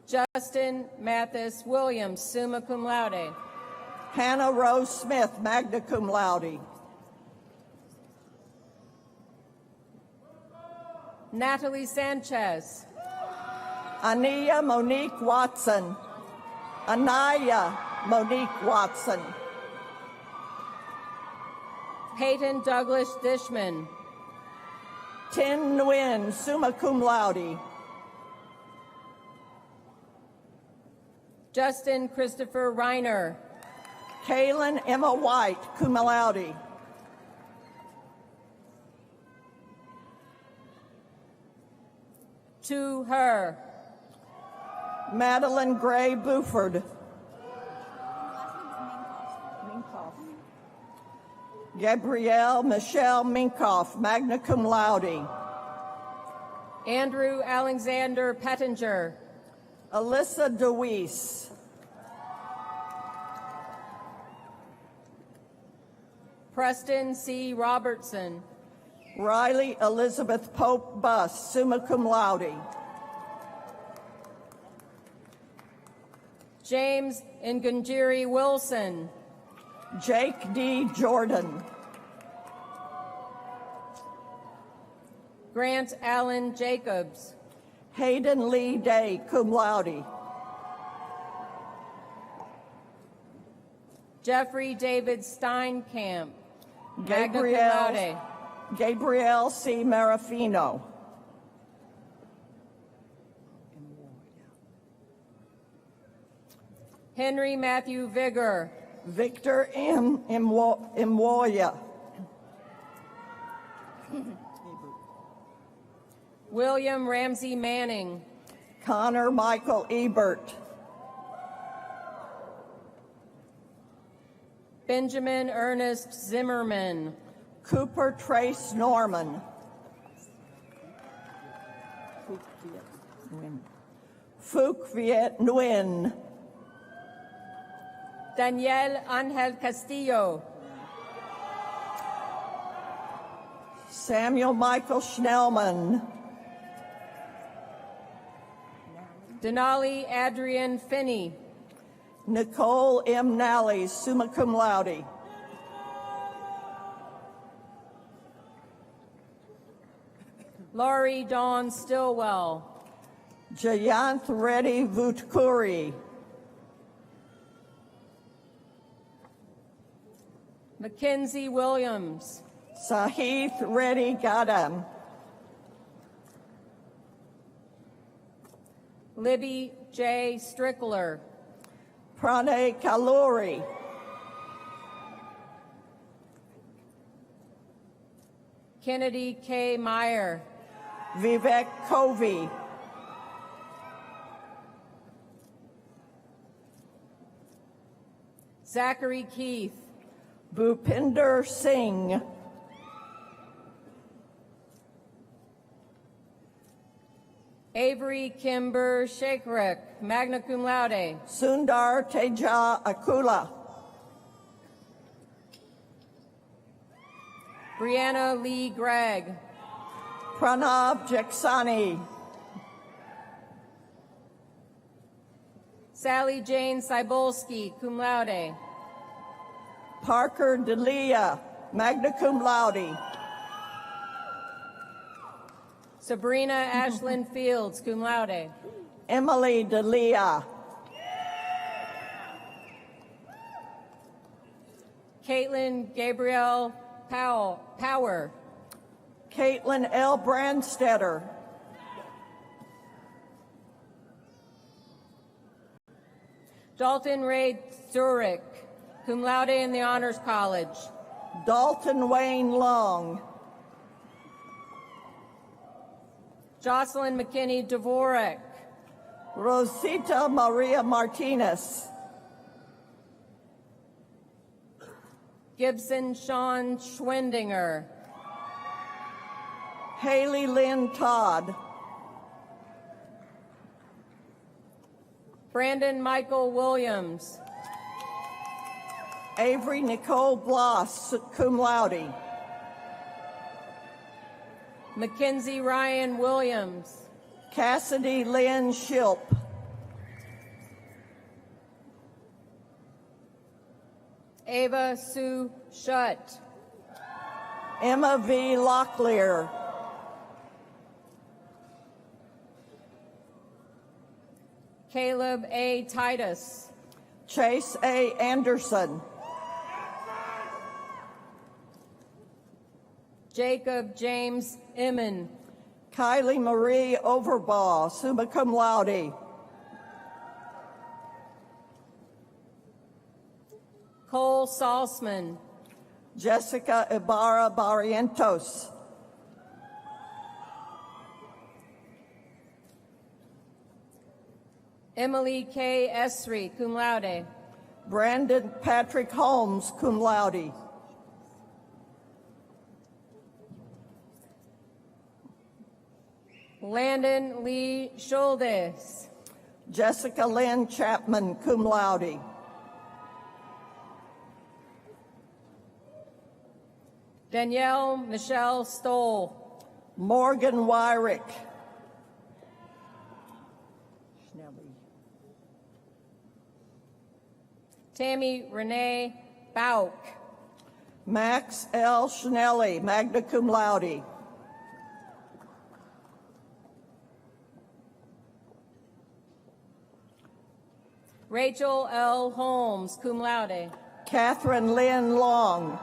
Justin Mathis Williams, summa cum laude. Hannah Rose Smith, magna cum laude. Natalie Sanchez. Anaya Monique Watson. Anaya Monique Watson. Peyton Douglas Dishman. Tin Nguyen, summa cum laude. Justin Christopher Reiner. Kaylin Emma White, cum laude. To her. Madeline Gray Buford. Gabrielle Michelle Minkoff, magna cum laude. Andrew Alexander Pettinger. Alyssa DeWeese. Preston C. Robertson. Riley Elizabeth Pope Buss, summa cum laude. James Ngunjiri Wilson. Jake D. Jordan. Grant Allen Jacobs. Hayden Lee Day, cum laude. Jeffrey David Steinkamp. Magna cum laude. Gabrielle C. Marafino. Henry Matthew Vigor. Victor M. Mwoya. William Ramsey Manning. Connor Michael Ebert. Benjamin Ernest Zimmerman. Cooper Trace Norman. Phuc Viet Nguyen. Daniel Angel Castillo. Samuel Michael Schnellman. Denali Adrian Finney. Nicole M. Nally, summa cum laude. Laurie Dawn Stillwell. Jayanth Reddy Vutkuri. Mackenzie Williams. Sahith Reddy Gadam. Libby J. Strickler. Pranay Kaluri. Kennedy K. Meyer. Vivek Covey. Zachary Keith. Bhupinder Singh. Avery Kimber Shakrek, magna cum laude. Sundar Teja Akula. Brianna Lee Gregg. Pranav Jaksani. Sally Jane Cybulski, cum laude. Parker Delia, magna cum laude. Sabrina Ashlyn Fields, cum laude. Emily Delia. Caitlin Gabrielle Power. Caitlin L. Brandstetter. Dalton Ray Zurich, cum laude in the Honors College. Dalton Wayne Long. Jocelyn McKinney Dvorak. Rosita Maria Martinez. Gibson Sean Schwendinger. Haley Lynn Todd. Brandon Michael Williams. Avery Nicole Bloss, cum laude. Mackenzie Ryan Williams. Cassidy Lynn Shilp. Ava Sue Shutt. Emma V. Locklear. Caleb A. Titus. Chase A. Anderson. Jacob James Inman. Kylie Marie Overbaugh, summa cum laude. Cole Salzman. Jessica Ibarra Barrientos. Emily K. Esri, cum laude. Brandon Patrick Holmes, cum laude. Landon Lee Schuldes. Jessica Lynn Chapman, cum laude. Danielle Michelle Stoll. Morgan Wyrick. Tammy Renee Bauk. Max L. Schnelly, magna cum laude. Rachel L. Holmes, cum laude. Catherine Lynn Long.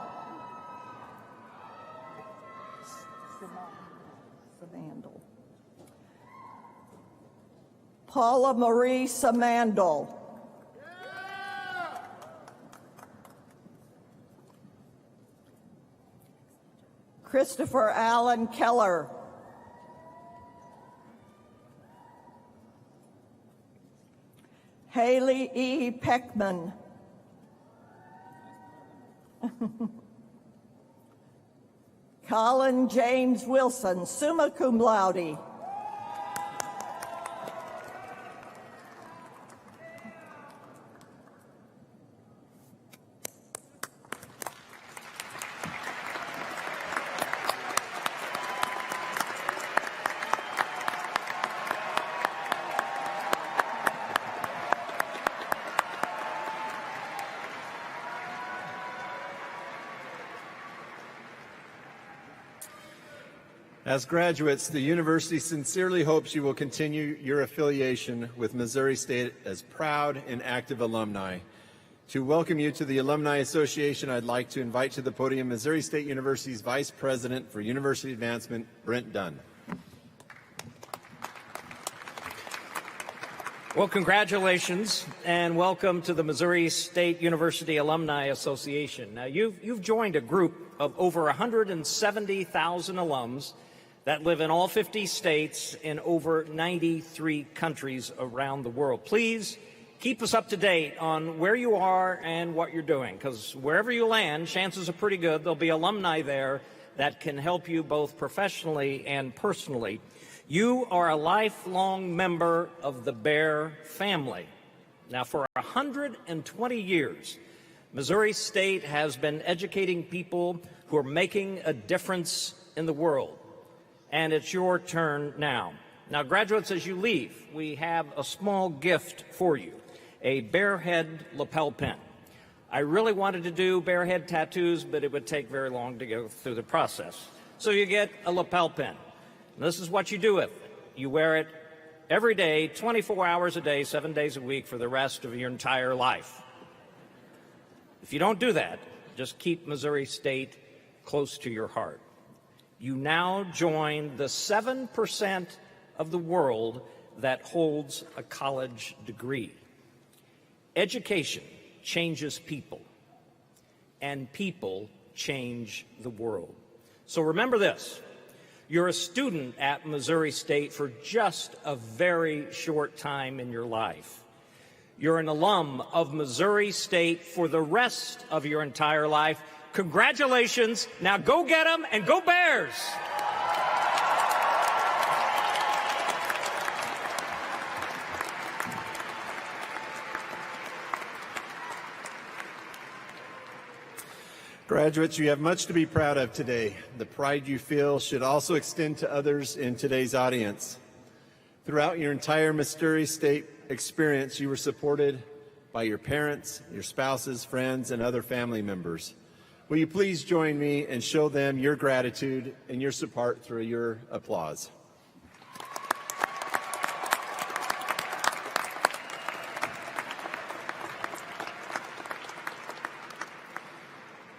Paula Marie Samandel. Christopher Allen Keller. Haley E. Peckman. Colin James Wilson, summa cum laude. As graduates, the university sincerely hopes you will continue your affiliation with Missouri State as proud and active alumni. To welcome you to the Alumni Association, I'd like to invite to the podium Missouri State University's Vice President for University Advancement, Brent Dunn. Well, congratulations and welcome to the Missouri State University Alumni Association. Now, you've joined a group of over 170,000 alums that live in all 50 states in over 93 countries around the world. Please keep us up to date on where you are and what you're doing, because wherever you land, chances are pretty good there'll be alumni there that can help you both professionally and personally. You are a lifelong member of the Bear family. Now, for 120 years, Missouri State has been educating people who are making a difference in the world. And it's your turn now. Now, graduates, as you leave, we have a small gift for you, a bear head lapel pin. I really wanted to do bear head tattoos, but it would take very long to go through the process. So you get a lapel pin. And this is what you do with it. You wear it every day, 24 hours a day, 7 days a week for the rest of your entire life. If you don't do that, just keep Missouri State close to your heart. You now join the 7% of the world that holds a college degree. Education changes people, and people change the world. So remember this. You're a student at Missouri State for just a very short time in your life. You're an alum of Missouri State for the rest of your entire life. Congratulations. Now go get them and go Bears. Graduates, you have much to be proud of today. The pride you feel should also extend to others in today's audience. Throughout your entire Missouri State experience, you were supported by your parents, your spouses, friends, and other family members. Will you please join me and show them your gratitude and your support through your applause?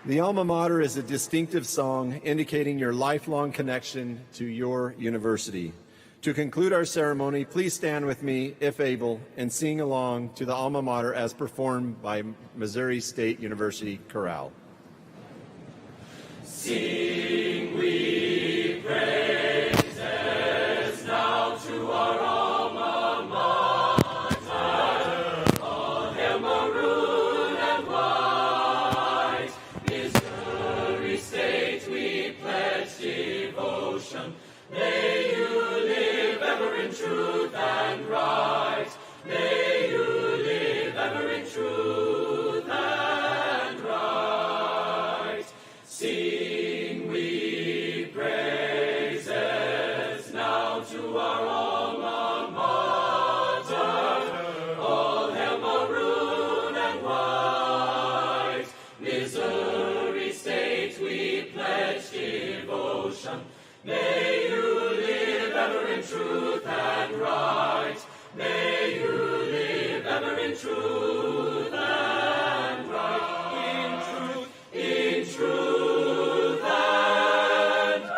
The Alma Mater is a distinctive song indicating your lifelong connection to your university. To conclude our ceremony, please stand with me, if able, and sing along to the Alma Mater as performed by Missouri State University Chorale. Sing we praises now to our alma mater, all hail maroon and white. Missouri State we pledge devotion. May you live ever in truth and right. May you live ever in truth and right. Sing we praises now to our alma mater. All hail maroon and white. Missouri State we pledge devotion. May you live ever in truth and right. May you live ever in truth and right. In truth and right.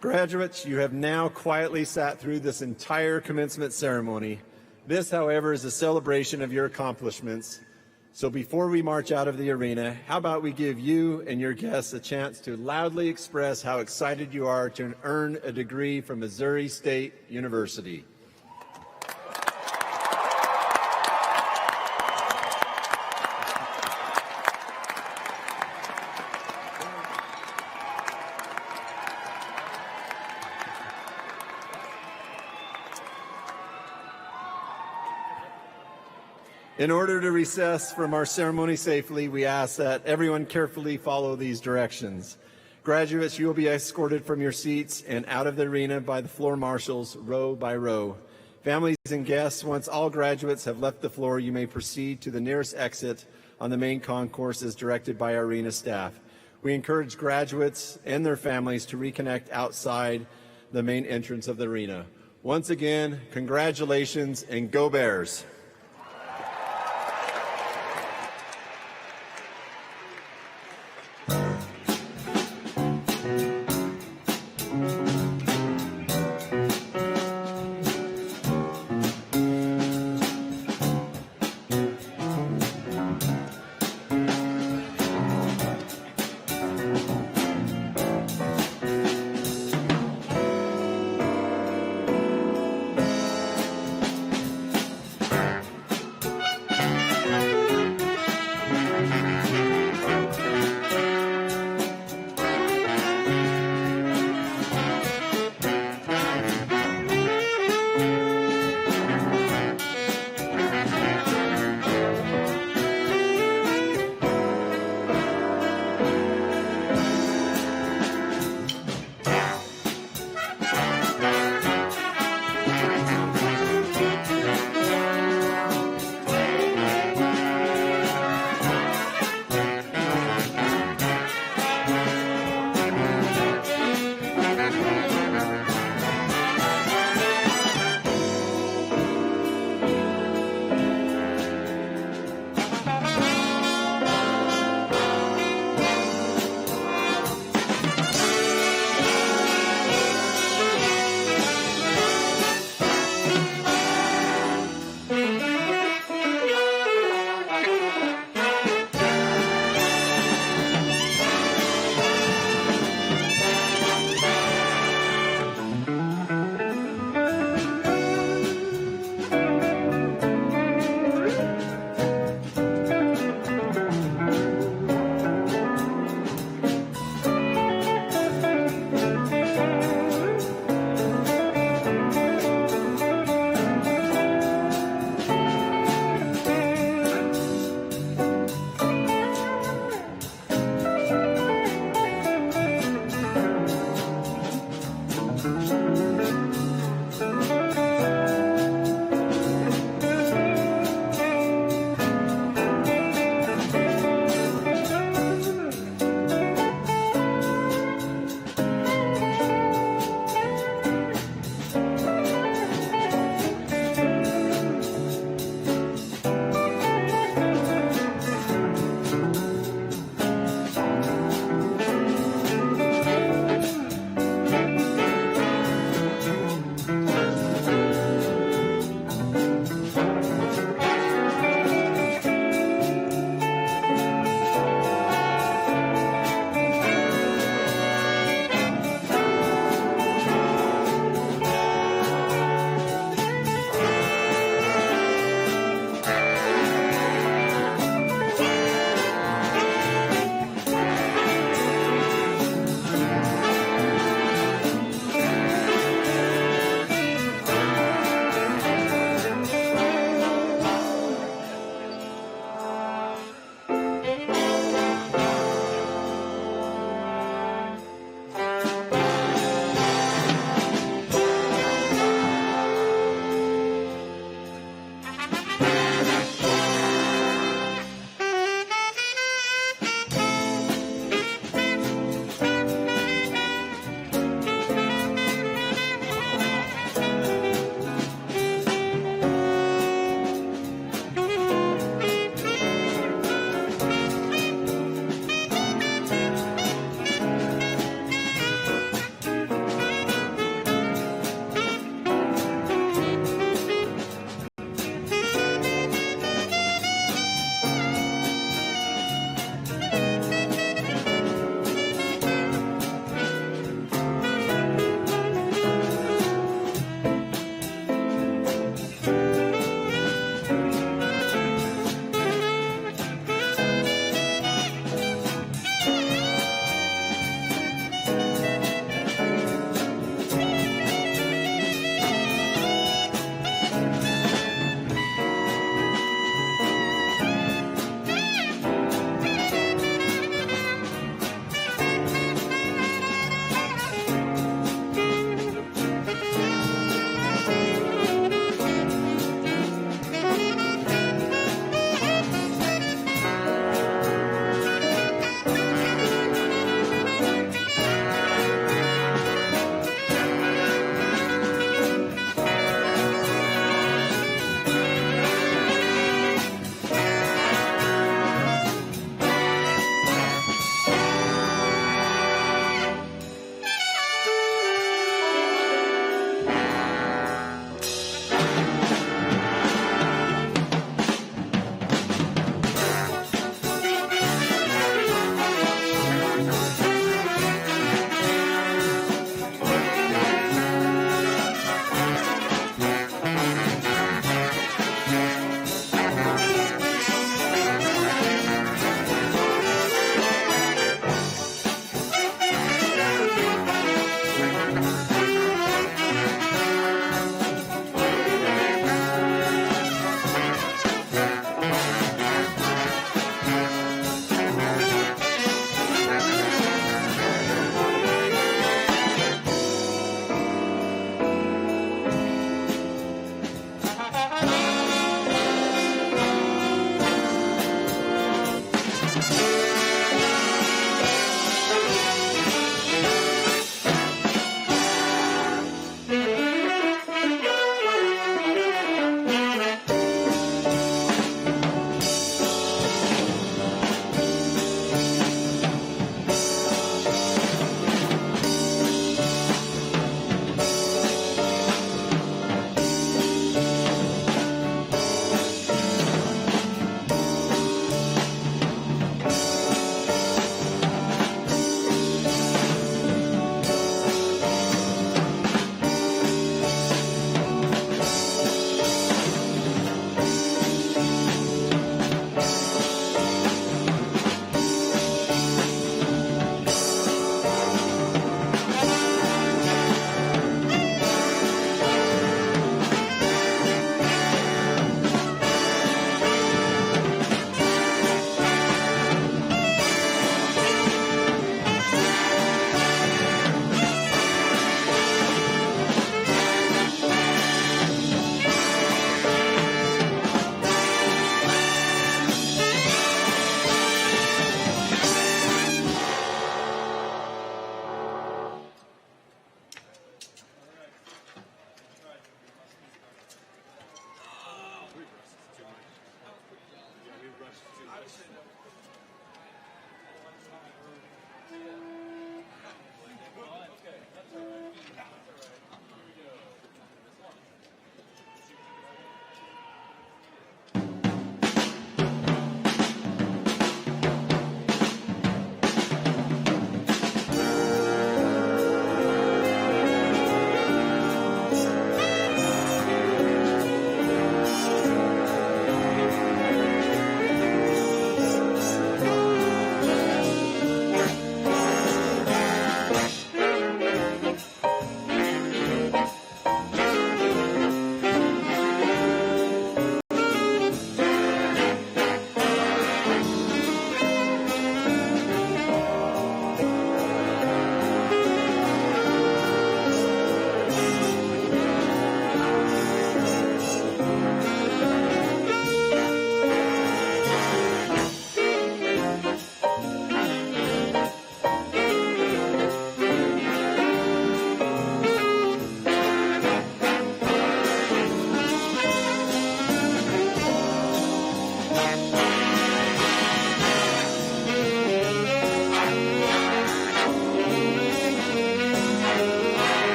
Graduates, you have now quietly sat through this entire commencement ceremony. This, however, is a celebration of your accomplishments. So before we march out of the arena, how about we give you and your guests a chance to loudly express how excited you are to earn a degree from Missouri State University. In order to recess from our ceremony safely, we ask that everyone carefully follow these directions. Graduates, you will be escorted from your seats and out of the arena by the floor marshals, row by row. Families and guests, once all graduates have left the floor, you may proceed to the nearest exit on the main concourse as directed by our arena staff. We encourage graduates and their families to reconnect outside the main entrance of the arena. Once again, congratulations and go Bears!